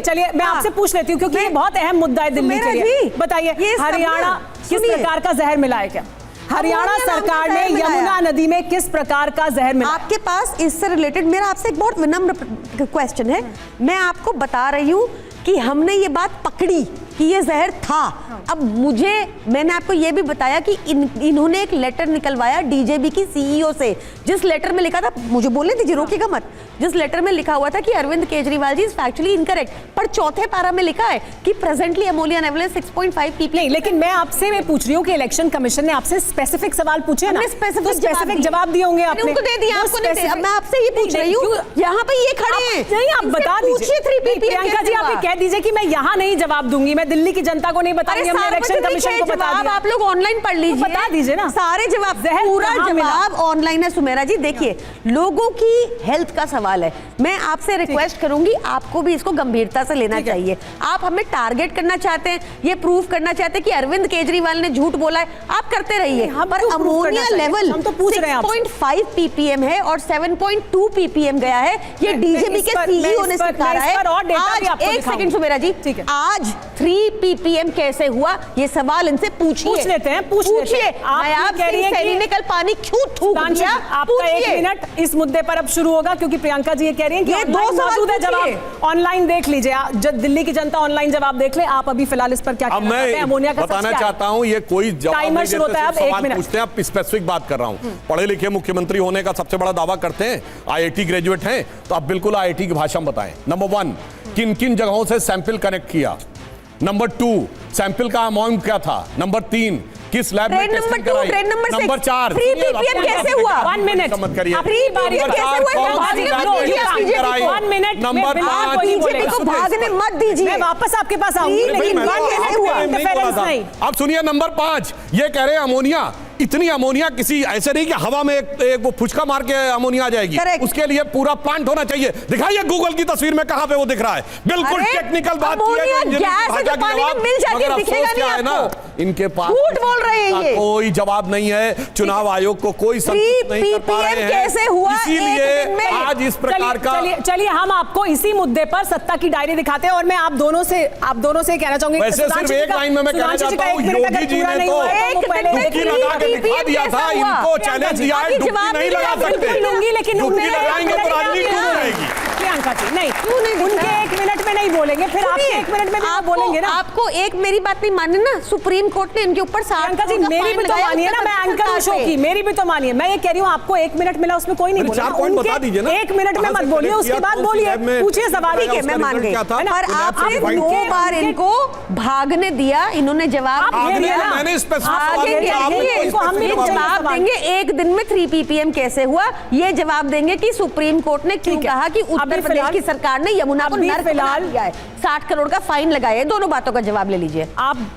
चलिए मैं आपसे पूछ लेती हूँ क्योंकि ये बहुत अहम मुद्दा है दिल्ली के लिए। बताइए हरियाणा किस प्रकार का जहर मिलाया क्या? हरियाणा सरकार ने यमुना नदी में किस प्रकार का जहर मिलाया? आपके पास इससे रिलेटेड मेरा आपसे एक बहुत विनम्र क्वेश्चन है। मैं आपको बता रही हूँ कि हमने ये बात पकड़ी कि ये जहर था। अब मैंने आपको ये भी बताया कि इन्होंने एक लेटर निकलवाया डीजेबी की सीईओ से, जिस लेटर में लिखा था, मुझे बोलने दीजिए, रोकिएगा मत, जिस लेटर में लिखा हुआ था कि Arvind Kejriwal ji is factually incorrect, पर चौथे पारा में लिखा है कि प्रेजेंटली अमोनिया लेवल 6.5 ppm। नहीं, लेकिन मैं आपसे पूछ रही हूँ कि इलेक्शन कमीशन ने आपसे स्पेसिफिक सवाल पूछे ना, स्पेसिफिक जवाब दिए होंगे आपने, उनको दे दिया, आपको नहीं दिया। मैं आपसे ये पूछ रही हूँ, यहाँ पे ये खड़े हैं, नहीं आप बता दीजिए 3 ppm। प्रियंका जी आप कह दीजिए कि मैं यहाँ नहीं जवाब दूंगी, मैं दिल्ली की जनता को नहीं बताऊंगी, हमने इलेक्शन कमीशन को बता दिया। आप लोग ऑनलाइन पढ़ लीजिए, बता दीजिए ना सारे जवाब, पूरा जवाब ऑनलाइन है। सुमेरा जी देखिए, लोगों की हेल्थ का सवाल है, मैं आपसे रिक्वेस्ट करूंगी आपको भी इसको गंभीरता से लेना चाहिए। आप हमें टारगेट करना चाहते हैं, ये प्रूव करना चाहते हैं कि अरविंद केजरीवाल ने झूठ बोला है, आप करते रहिए, पर अमोनिया लेवल 6.5 ppm है और 7.2 ppm गया है, ये डीजेबी के सीईओ ने स्वीकारा है। आज एक सेकंड सुमेरा जी, आज 3 ppm कैसे हुआ, ये सवाल इनसे पूछिए। पूछ लेते हैं, पूछिए। आप कह रही हैं कि निकल पानी क्यों थूक दिया, आपका 1 मिनट इस मुद्दे पर अब शुरू होगा क्योंकि प्रियंका जी ये कह रही हैं कि ये 2 सवाल है, जवाब ऑनलाइन देख लीजिए, दिल्ली की जनता ऑनलाइन जवाब देख ले। आप अभी फिलहाल इस पर क्या कहना चाहते हैं? अमोनिया का बताना चाहता हूं, ये कोई जवाब नहीं देते, सवाल पूछते हैं। आप स्पेसिफिक बात कर रहा हूं, पढ़े लिखे मुख्यमंत्री होने का सबसे बड़ा दावा करते हैं, IIT ग्रेजुएट हैं, तो आप बिल्कुल IIT की भाषा में बताएं। नंबर 1, किन किन जगहों से सैंपल कनेक्ट किया? नंबर 2, सैंपल का अमाउंट क्या था? नंबर 3, किस लैब में टेस्टिंग कराई? नंबर 4, 3 ppm कैसे हुआ? 1 मिनट मत करिए। 3 ppm कैसे हुआ? 1 मिनट नंबर 5, बीजेपी को भागने मत दीजिए, मैं वापस आपके पास आऊंगी, लेकिन 1 मिनट हुआ इंटरफेरेंस नहीं। अब सुनिए नंबर 5, ये कह रहे हैं अमोनिया, इतनी अमोनिया किसी ऐसे नहीं कि हवा में एक वो फुचका मार के अमोनिया आ जाएगी, उसके लिए पूरा प्लांट होना चाहिए। दिखाइए गूगल की तस्वीर में कहां पे वो दिख रहा है, बिल्कुल टेक्निकल बात की है, मगर अफसोस क्या है ना, इनके पास झूठ बोल रहे हैं ये, कोई जवाब नहीं है, चुनाव आयोग को कोई संतुष्ट नहीं कर पा रहे हैं, कैसे हुआ इसीलिए आज इस प्रकार का। चलिए हम आपको इसी मुद्दे पर सत्ता की डायरी दिखाते हैं और मैं आप दोनों से कहना चाहूंगी, वैसे सिर्फ एक लाइन में मैं कहना चाहता हूं, योगी जी ने तो डुबकी लगा के दिखा दिया था, इनको चैलेंज दिया है, डुबकी नहीं लगा सकते, लेकिन डुबकी लगाएंगे तो राजनीति डूब जाएगी। प्रियंका जी नहीं, उनके 1 मिनट में नहीं बोलेंगे, फिर आपके 1 मिनट में आप बोलेंगे ना। आपको एक मेरी बात नहीं माननी ना, सुप्रीम कोर्ट ने इनके ऊपर 60 प्रियंका जी मेरी भी तो मानिए ना, मैं एंकर हूं शो की, मेरी भी तो मानिए। मैं ये कह रही हूँ आपको 1 मिनट मिला, उसमें कोई नहीं बोला, 4 पॉइंट बता दीजिए ना। 1 मिनट में मत बोलिए, उसके बाद बोलिए, पूछिए सवाल। ठीक है, मैं मान गई, पर आपने 2 बार इनको भागने दिया, इन्होंने जवाब मैंने जवाब देंगे 1 दिन में 3 ppm कैसे हुआ, ये जवाब देंगे कि सुप्रीम कोर्ट ने क्यों कहा कि उत्तर प्रदेश की सरकार ने यमुना को नर्क बना दिया है, 60 करोड़ का फाइन लगाया है। दोनों बातों का जवाब ले लीजिए आप।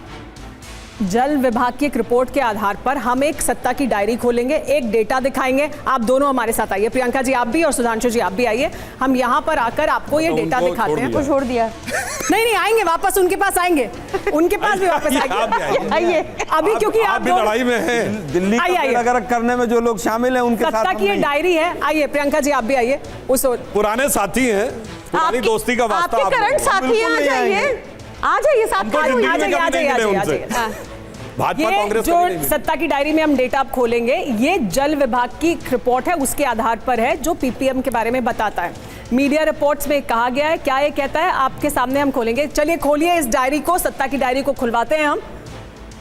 जल विभाग की एक रिपोर्ट के आधार पर हम एक सत्ता की डायरी खोलेंगे, एक डेटा दिखाएंगे, आप दोनों हमारे साथ आइए, प्रियंका जी आप भी और सुधांशु जी आप भी आइए, हम यहाँ पर आकर आपको ये डेटा दिखाते हैं। छोड़ दिया नहीं आएंगे वापस, उनके पास आएंगे, उनके पास भी वापस आइए अभी, क्योंकि आप लड़ाई में हैं, दिल्ली अगर करने में जो लोग शामिल हैं उनके साथ सत्ता की ये डायरी है। आइए प्रियंका जी आप भी आइए, उस पुराने साथी हैं, पुरानी दोस्ती का वास्ता, आपके करंट साथी आ जाइए, आ जाइए साथ, आ जाइए। भाजपा ये कांग्रेस जो कभी नहीं मिली। सत्ता की डायरी में हम डेटा आप खोलेंगे, ये जल विभाग की रिपोर्ट है, उसके आधार पर है जो पीपीएम के बारे में बताता है। मीडिया रिपोर्ट्स में कहा गया है, क्या ये कहता है आपके सामने हम खोलेंगे। चलिए खोलिए इस डायरी को, सत्ता की डायरी को खुलवाते हैं हम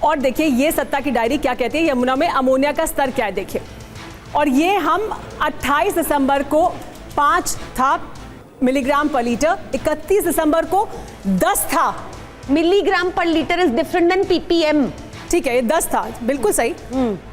और देखिए ये सत्ता की डायरी क्या कहती है। यमुना में अमोनिया का स्तर क्या है देखिए, और ये हम 28 दिसंबर को 5 था मिलीग्राम पर लीटर, 31 दिसंबर को 10 था। मिलीग्राम पर litre is different than PPM. ठीक है, ये 10 था, बिल्कुल सही।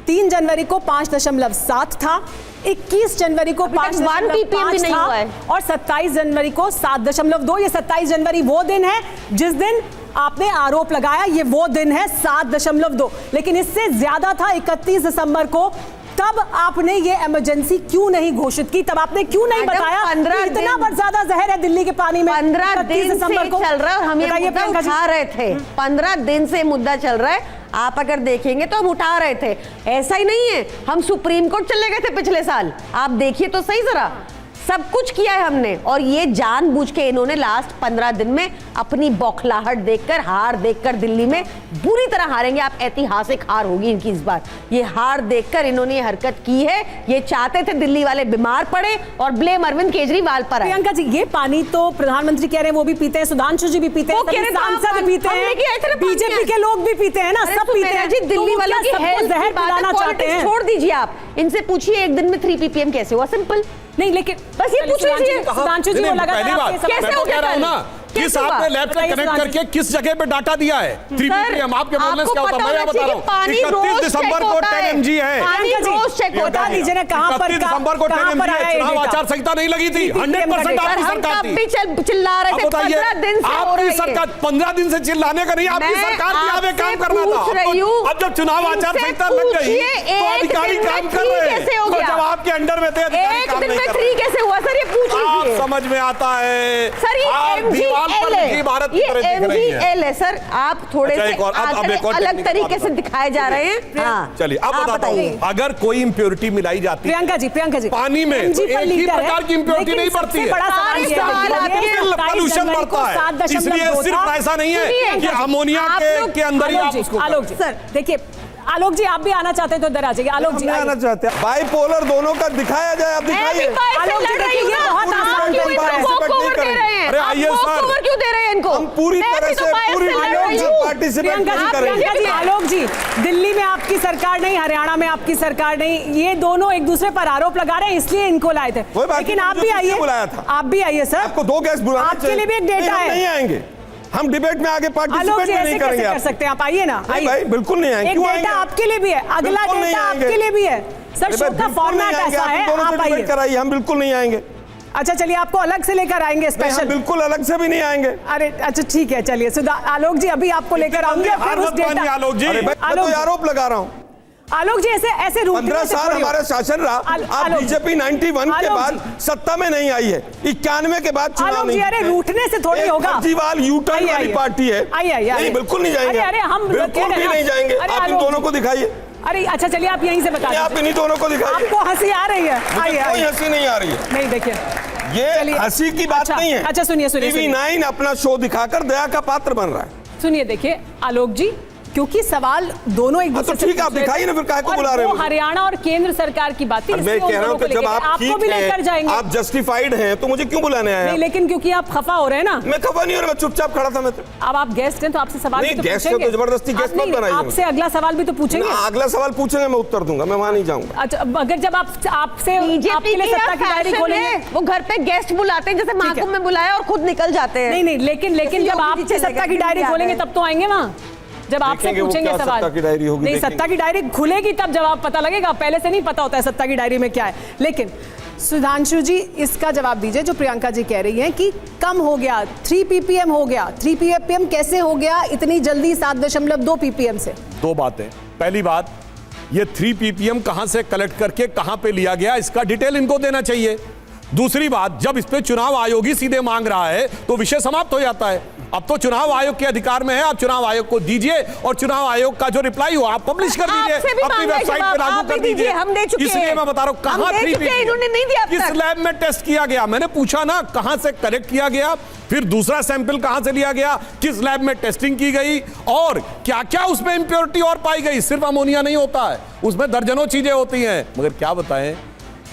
3 जनवरी को 5.7 था, 21 जनवरी को 1 ppm भी नहीं हुआ है। और 27 जनवरी को 7.2। ये 27 जनवरी वो दिन है जिस दिन आपने आरोप लगाया, ये वो दिन है 7.2। लेकिन इससे ज्यादा था 31 दिसंबर को। तब आपने ये इमरजेंसी क्यों नहीं घोषित की? तब आपने क्यों नहीं मैडम, बताया 15 कि इतना बहुत ज्यादा जहर है दिल्ली के पानी में? 15 दिन से चल रहा है और हम ये बताइए मुद्दा प्रियंका जी। उठा रहे थे। 15 दिन से मुद्दा चल रहा है, आप अगर देखेंगे तो हम उठा रहे थे। ऐसा ही नहीं है हम सुप्रीम कोर्ट चले गए थे पिछले साल, आप देखिए तो सही जरा। सब कुछ किया है हमने, और ये जानबूझ के इन्होंने लास्ट 15 दिन में अपनी बौखलाहट देखकर, हार देखकर दिल्ली में बुरी तरह हारेंगे आप, ऐतिहासिक हार होगी इनकी इस बार। ये हार देखकर इन्होंने ये हरकत की है। ये चाहते थे दिल्ली वाले बीमार पड़े और ब्लेम अरविंद केजरीवाल पर आए। प्रियंका जी, ये पानी तो प्रधानमंत्री कह रहे हैं वो भी पीते हैं, सुधांशु जी भी पीते हैं, वो कह रहे थे सांसद आप- पीते हम लेके आए थे ना हैं, पानी बीजेपी आज। के लोग भी पीते हैं ना, अरे सब पीते हैं जी, दिल्ली तो वालों की क्या सबको हेल्थ जहर की बात है, पिलाना चाहते पॉलिटिक्स हैं? छोड़ दीजिए आप, इनसे पूछिए एक दिन में 3 ppm कैसे हुआ, सिंपल। नहीं, लेकिन बस ये पूछ लीजिए। सुधांशु जी, वो नहीं, लगातार पहली आपके बात, सवाल- कैसे मैं हो तो कह गया रहा हूं कल? ना, किस कैसे हुआ? आपने लैब से बताइए कनेक्ट सुधांशु करके किस जगह पे डाटा दिया है? 3 सर, ppm आपके बोलने से आपको क्या होता है? पता मैं होना बता चाहिए रहा कि पानी हूं, 31 रोज दिसंबर चेक को होता 10 है। mg है। पानी प्रियंका जी, रोज चेक बता होता है। दीजिए ना कहां पर 31 दिसंबर को 10 कहां पर mg आया है। ये चुनाव डेटा? आचार संहिता नहीं लगी थी, 100% डेटा। आपकी हम सरकार तब थी। भी चिल्ला रहे अब थे, बताइए, 15 दिन से हो आपकी रही है। सरकार 15 दिन से चिल्लाने का नहीं, आपकी मैं सरकार की आगे काम आपसे करना था। पूछ रही हूं, अब जब चुनाव आचार इनसे संहिता लग गई पूछिए, तो एक अधिकारी दिन में काम कर 3 रहे कैसे हो हैं, तो गया? जब आपके अंडर में थे अधिकारी एक काम दिन नहीं में कर 3 रहे। कैसे हुआ सर, ये पूछ आप लीजिए। समझ में आता है, सर ये आप दीवार पर MGL लिखी भारत की ये तरह दिख रही है। MGL है सर, आप थोड़े अच्छा, से एक और- अब आंकड़े एक और अलग टेक्निकल तरीके बात से बताओ। दिखाए जा रहे हैं। हाँ, चलिए अब आप बताता बताइए। हूं, अगर कोई इंप्योरिटी मिलाई जाती है प्रियंका जी पानी में, MG तो पर एक ही लीटर है, प्रकार की impurity लेकिन नहीं बढ़ती सबसे है। बड़ा सवाल सारे ये है, सवाल देखिए, आते हैं, 27 पोल्यूशन जनवरी को बढ़ता है, 7.2 इसलिए सिर्फ था। ऐसा नहीं है सुनिए, कि अमोनिया आप के लोग- अंदर ही आलोक आप जी, उसको आलोक जी, सर देखिए, आलोक जी आप भी आना चाहते हैं तो इधर आ जाइए। आलोक जी हम आइए। आना चाहते हैं बाइपोलर दोनों का दिखाया जाए, आप मैं भी दिखाइए। बाइक से आलोक जी, लड़ रही हूँ देखिए, ना, बहुत आप आसान क्यों तरीका इनको है। वॉक पार्टिसिपेट ओवर नहीं दे रहे हैं? अरे आप आइए वॉक सर। ओवर क्यों दे रहे हैं इनको? हम पूरी मैं तरह भी तो से बाइक पूरी लड़ तरह रही से हूँ। पार्टिसिपेट प्रियंका नहीं जी, करेंगे। प्रियंका जी, आलोक जी, दिल्ली में आपकी सरकार नहीं, हरियाणा में आपकी सरकार नहीं, ये दोनों एक दूसरे पर आरोप लगा रहे हैं, इसलिए इनको लाए थे। कोई बात लेकिन नहीं, आप मुझे भी किसने आइए, बुलाया था? आप भी आइए सर। आपको 2 गैस बुलाने आपके लिए भी एक डेटा नहीं, हम है। नहीं आएंगे, हम डिबेट में आगे आलोक पार्टिसिपेट जी भी ऐसे नहीं कैसे करेंगे। कर आप सकते हैं? आप आइए ना, नहीं आइए। भाई, बिल्कुल नहीं आएंगे। एक क्यों डेटा आएंगे? आपके लिए भी है, अगला बिल्कुल नहीं डेटा आएंगे। आपके लिए भी है सर। अरे शो भाई, का बिल्कुल फॉर्मेट नहीं आएंगे, ऐसा आप है, दोनों से आप डिबेट आइए। कराइए, हम बिल्कुल नहीं आएंगे। अच्छा चलिए, आपको अलग से लेकर आएंगे नहीं, हम स्पेशल। बिल्कुल अलग से भी नहीं आएंगे। अरे अच्छा ठीक है, चलिए आलोक जी अभी आपको लेकर आऊंगी। हार फिर उस मत मानिए डेटा आलोक जी। अरे भाई, मैं आलोक तो जी। आरोप लगा रहा हूँ। आलोक जी ऐसे ऐसे रूट 15 साल हमारा शासन रहा, आप आलोक जी। बीजेपी 91 के आलोक बाद सत्ता में नहीं आई है, 91 के बाद चुनाव आलोक नहीं जी, अरे जीते। रूठने से थोड़ी एक होगा। केजरीवाल यू-टर्न आइए, वाली आइए। पार्टी है। आइए, आइए, नहीं, आइए। बिल्कुल नहीं जाएंगे। अरे हम बिल्कुल कह रहे भी हैं नहीं ना। जाएंगे। अरे आप इन आलोक दोनों जी। को दिखाइए, अरे अच्छा चलिए, आप यहीं से बता आप दीजिए। इन्हीं दोनों को दिखाइए। आपको हंसी आ रही है? मुझे आइए कोई आइए। हंसी नहीं आ रही है। नहीं देखिए, ये चलिए। हंसी की बात अच्छा, नहीं है। अच्छा, सुनिए, सुनिए, टीवी 9 अपना शो दिखाकर दया का पात्र बन रहा है। सुनिए, देखिए आलोक जी, क्योंकि सवाल दोनों एक हाँ, दूसरे तो से ठीक है, आप पूछ रहे दिखाइए थे ना, फिर काहे को और बुला रहे वो हो? हरियाणा और केंद्र सरकार की बात थी, मैं इसलिए कह रहा उन हूँ दोनों कि को जब लेके आप आपको भी ठीक लेकर हैं, जाएंगे। आप जस्टिफाइड हैं, तो मुझे क्यों बुलाने आए नहीं, आप? लेकिन क्योंकि आप खफा हो रहे हैं ना। मैं खफा नहीं हो रहा, मैं चुपचाप खड़ा था। मैं तो अब आप गेस्ट हैं तो आपसे सवाल नहीं, भी तो गेस्ट है पूछेंगे। तो जबरदस्ती आप गेस्ट मत नहीं, बनाइए आपसे अगला सवाल भी तो पूछेंगे। ना, अगला सवाल पूछेंगे, मैं उत्तर दूंगा, मैं वहां नहीं जाऊंगा। अच्छा, अगर जब आपसे आपके बीजेपी लिए सत्ता की डायरी खोलेंगे। वो घर पे गेस्ट बुलाते हैं, जैसे महाकुंभ में बुलाया और खुद निकल जाते हैं। नहीं नहीं, लेकिन जैसे जब योगी आप जी चले सत्ता गए, की डायरी याद खोलेंगे है। तब तो आएंगे वहां, जब आपसे देखेंगे वो पूछेंगे क्या सवाल। सत्ता की डायरी होगी, नहीं, देखेंगे। सत्ता की डायरी खुलेगी तब जवाब पता लगेगा, पहले से नहीं पता होता है सत्ता की डायरी में क्या है। लेकिन सुधांशु जी, इसका जवाब दीजिए जो प्रियंका जी कह रही हैं कि कम हो गया, 3 ppm हो गया। 3 ppm कैसे हो गया इतनी जल्दी 7.2 ppm से? 2 बातें। पहली बात, ये 3 ppm कहां से कलेक्ट करके कहां पे लिया गया, इसका डिटेल इनको देना चाहिए। दूसरी बात, जब इस पे चुनाव आयोग ही सीधे मांग रहा है तो विषय समाप्त हो जाता है। अब तो चुनाव आयोग के अधिकार में है, आप चुनाव आयोग को दीजिए और चुनाव आयोग का जो रिप्लाई हो आप पब्लिश कर दीजिए, अपनी वेबसाइट पे लागू कर दीजिए। हम दे चुके हैं, इसलिए मैं बता रहा हूं कहां 3 ppm इन्होंने नहीं दिया, किस लैब में टेस्ट किया गया, मैंने पूछा ना कहां से कलेक्ट किया गया, फिर दूसरा सैंपल कहां से लिया गया, किस लैब में टेस्टिंग की गई और क्या क्या उसमें इंप्योरिटी और पाई गई। सिर्फ अमोनिया नहीं होता है, उसमें दर्जनों चीजें होती हैं, मगर क्या बताएं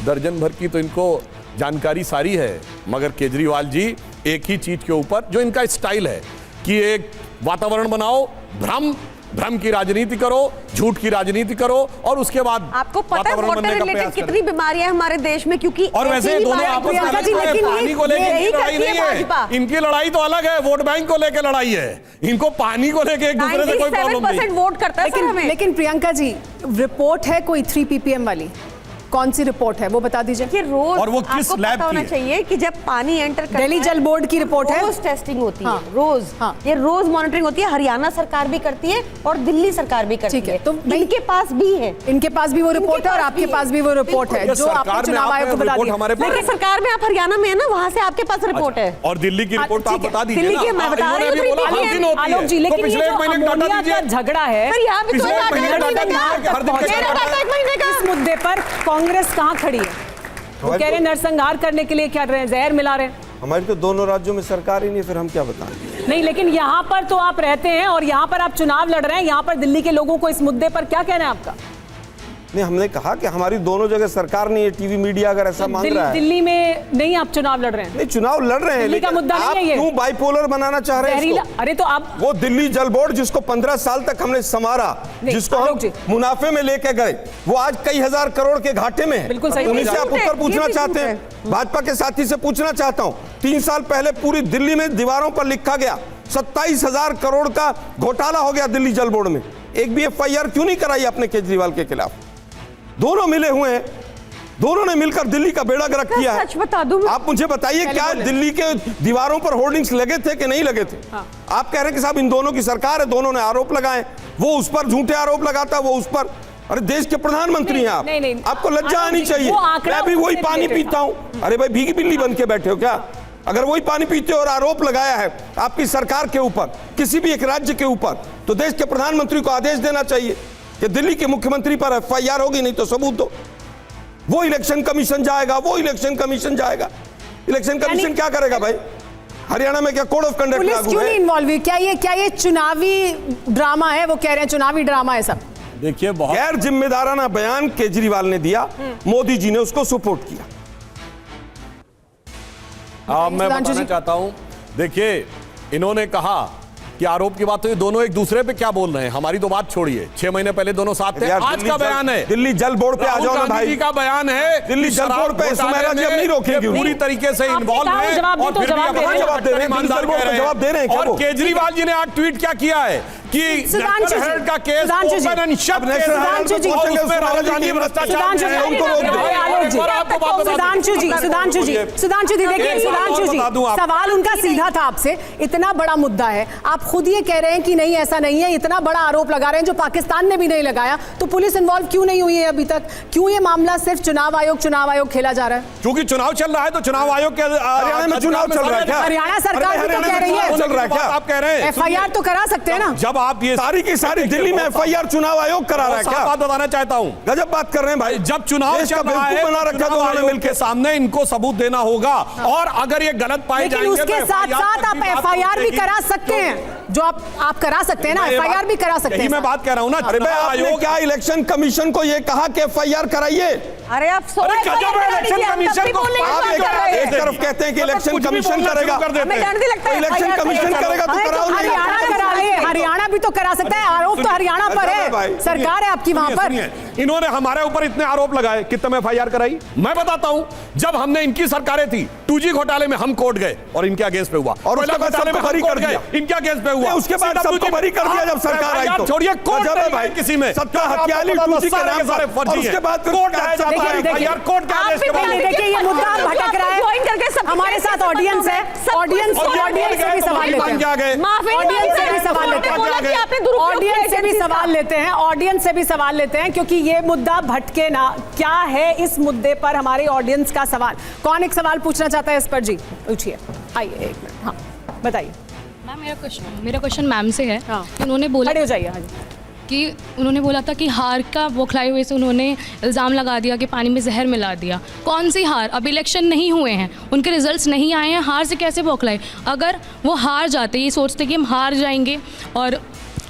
दर्जन भर की तो इनको जानकारी सारी है। मगर केजरीवाल जी एक ही चीज के ऊपर जो इनका स्टाइल है कि एक वातावरण बनाओ, भ्रम की राजनीति करो, झूठ की राजनीति करो और उसके बाद आपको पता है वाटर रिलेटेड कितनी बीमारियां हैं हमारे देश में, क्योंकि और वैसे दोनों आपस में पानी को लेकर लड़ाई नहीं है, इनकी लड़ाई तो अलग है, वोट बैंक को लेकर लड़ाई है, इनको पानी को लेकर एक दूसरे से कोई प्रॉब्लम नहीं। वोट करता है लेकिन प्रियंका जी रिपोर्ट है कोई 3 ppm वाली, कौन सी रिपोर्ट है वो बता दीजिए। कि रोज और वो किस आपको लैब पता होना की है? चाहिए कि जब पानी एंटर करता दिल्ली जल बोर्ड की रिपोर्ट है, रोज टेस्टिंग होती हाँ, है रोज, हाँ, ये रोज मॉनिटरिंग होती है, हरियाणा सरकार भी करती है और दिल्ली सरकार भी करती ठीक है, है, तो इनके पास भी है, इनके पास भी वो रिपोर्ट है और आपके पास भी वो रिपोर्ट है जो आपको चुनाव आयोग को बता दिया। लेकिन सरकार में आप हरियाणा में है ना, वहां से आपके पास रिपोर्ट है और दिल्ली की रिपोर्ट तो आप बता दीजिए दिल्ली की मैं बता रही हूँ, आलोक जी, लेकिन ये जो अमोनिया का झगड़ा है इस मुद्दे पर कांग्रेस कहाँ खड़ी है? वो कह रहे हैं नरसंहार करने के लिए क्या रहे हैं, जहर मिला रहे हैं। हमारी तो दोनों राज्यों में सरकार ही नहीं, फिर हम क्या बताएं। नहीं, लेकिन यहाँ पर तो आप रहते हैं और यहाँ पर आप चुनाव लड़ रहे हैं, यहाँ पर दिल्ली के लोगों को इस मुद्दे पर क्या कहना है आपका? नहीं, हमने कहा कि हमारी दोनों जगह सरकार नहीं है, टीवी मीडिया अगर ऐसा मांग रहा है। दिल्ली में नहीं आप चुनाव लड़ रहे हैं? नहीं, चुनाव लड़ रहे हैं, दिल्ली का लेकिन मुद्दा नहीं आप है ये। क्यों बाइपोलर बनाना चाह रहे हैं इसको? अरे तो आप वो दिल्ली जल बोर्ड जिसको 15 साल तक हमने संवारा, जिसको हम मुनाफे में लेके गए, वो आज कई हजार करोड़ के घाटे में है। बिल्कुल सही। उन्हीं से आप उत्तर पूछना चाहते हैं? भाजपा के साथी से पूछना चाहता हूं, 3 साल पहले पूरी दिल्ली में दीवारों पर लिखा गया 27,000 करोड़ का घोटाला हो गया दिल्ली जल बोर्ड में, एक भी FIR क्यों नहीं कराई आपने केजरीवाल के खिलाफ? दोनों मिले हुए हैं, दोनों ने मिलकर दिल्ली का बेड़ा गर्क किया है। सच बता दूं, आप मुझे बताइए क्या दिल्ली के दीवारों पर होर्डिंग्स लगे थे कि नहीं लगे थे? हाँ। आप कह रहे हैं कि साहब इन दोनों की सरकार है, दोनों ने आरोप लगाए, वो उस पर झूठे आरोप लगाता, वो उस पर। अरे देश के प्रधानमंत्री हैं आप, आपको लज्जा आनी चाहिए। मैं भी वही पानी पीता हूं। अरे भाई भीगी बिल्ली बन के बैठे हो क्या? अगर वही पानी पीते हो और आरोप लगाया है आपकी सरकार के ऊपर, किसी भी एक राज्य के ऊपर, तो देश के प्रधानमंत्री को आदेश देना चाहिए कि दिल्ली के मुख्यमंत्री पर FIR होगी, नहीं तो सबूत दो। वो इलेक्शन कमीशन जाएगा, इलेक्शन कमीशन क्या करेगा भाई? हरियाणा में क्या कोड ऑफ कंडक्ट पुलिस क्यों नहीं इन्वॉल्व हुई? क्या ये चुनावी ड्रामा है? वो कह रहे हैं चुनावी ड्रामा है सब। देखिए बहुत गैर जिम्मेदाराना बयान केजरीवाल ने दिया, मोदी जी ने उसको सपोर्ट किया। मैं बताना चाहता हूं, देखिए इन्होंने कहा कि आरोप की बात, तो ये दोनों एक दूसरे पे क्या बोल रहे हैं? हमारी तो बात छोड़िए, 6 महीने पहले दोनों साथ थे। आज का बयान है, दिल्ली जल बोर्ड पे आ जाओ ना भाई। जी का बयान है, दिल्ली जल बोर्ड पे सुमेरा जी अब नहीं रोकेगी, पूरी तरीके से इन्वॉल्व है और फिर भी जवाब दे रहे हैं। और केजरीवाल जी ने आज ट्वीट क्या किया है कि सुधांशु का case open and shut, Sudhanshu ji देखिए, सुधांशु जी सवाल उनका सीधा था आपसे, इतना बड़ा मुद्दा है, आप खुद ये कह रहे हैं कि नहीं ऐसा नहीं है, इतना बड़ा आरोप लगा रहे हैं जो पाकिस्तान ने भी नहीं लगाया, तो पुलिस इन्वॉल्व क्यों नहीं हुई है अभी तक? क्यों ये मामला सिर्फ चुनाव आयोग खेला जा रहा है? क्योंकि चुनाव चल रहा है, तो चुनाव आयोग के हरियाणा में चुनाव चल रहा है क्या? हरियाणा सरकार भी तो कह रही है चल रहा है क्या? आप कह रहे हैं FIR तो करा सकते हैं ना? जब आप ये सारी की सारी दिल्ली में FIR चुनाव आयोग करा रहा है क्या? बात बताना चाहता हूं, गजब बात कर रहे हैं भाई। जब चुनाव चल रहा है, बना रखा तो उन्होंने मिलकर सामने इनको सबूत देना होगा, और अगर ये गलत पाए जाएंगे, लेकिन उसके साथ साथ आप FIR भी करा सकते हैं, जो आप करा सकते हैं ना, FIR भी करा सकते हैं। मैं बात कह रहा हूं ना। अरे भाई आपने क्या इलेक्शन कमीशन को ये कहा कि FIR कराइए? अरे आप इलेक्शन कमीशन को एक तरफ कहते हैं कि इलेक्शन कमीशन करेगा, इलेक्शन कमीशन करेगा तो कराओ। हरियाणा करा ले, हरियाणा भी तो करा सकता है, आरोप तो हरियाणा पर है, सरकार है आपकी वहां पर। इन्होंने हमारे ऊपर इतने आरोप लगाए, कितने FIR कराई? मैं बताता हूं, जब हमने इनकी सरकारें थी, 2G घोटाले में हम कोर्ट गए और इनके अगेंस्ट पे हुआ, और उसके बाद सबको बरी कर दिया, इनके अगेंस्ट पे हुआ, उसके बाद सबको बरी कर दिया जब सरकार आई तो। छोड़िए कोर्ट है भाई, किसी में सत्ता हत्याली 2G के नाम पर, उसके बाद कोर्ट है, कोर्ट का आदेश के बाद। देखिए ये मुद्दा भटक रहा है, हमारे साथ ऑडियंस है, ऑडियंस से भी सवाल लेते हैं, ऑडियंस से भी सवाल लेते हैं, ऑडियंस से भी सवाल लेते हैं, ऑडियंस से भी सवाल लेते हैं, क्योंकि ये मुद्दा भटके ना। क्या है इस मुद्दे पर हमारे ऑडियंस का सवाल? कौन एक सवाल पूछना चाहता है इस पर? जी पूछिए, आइए 1 मिनट। हाँ बताइए। मेरा क्वेश्चन मैम से है हाँ। कि उन्होंने बोला खड़े हो जाइए। हाँ जी। कि उन्होंने बोला था कि हार का बौखलाए हुए से उन्होंने इल्ज़ाम लगा दिया कि पानी में जहर मिला दिया। कौन सी हार? अब इलेक्शन नहीं हुए हैं, उनके रिजल्ट्स नहीं आए हैं, हार से कैसे बौखलाए? अगर वो हार जाते, ये सोचते कि हम हार जाएंगे और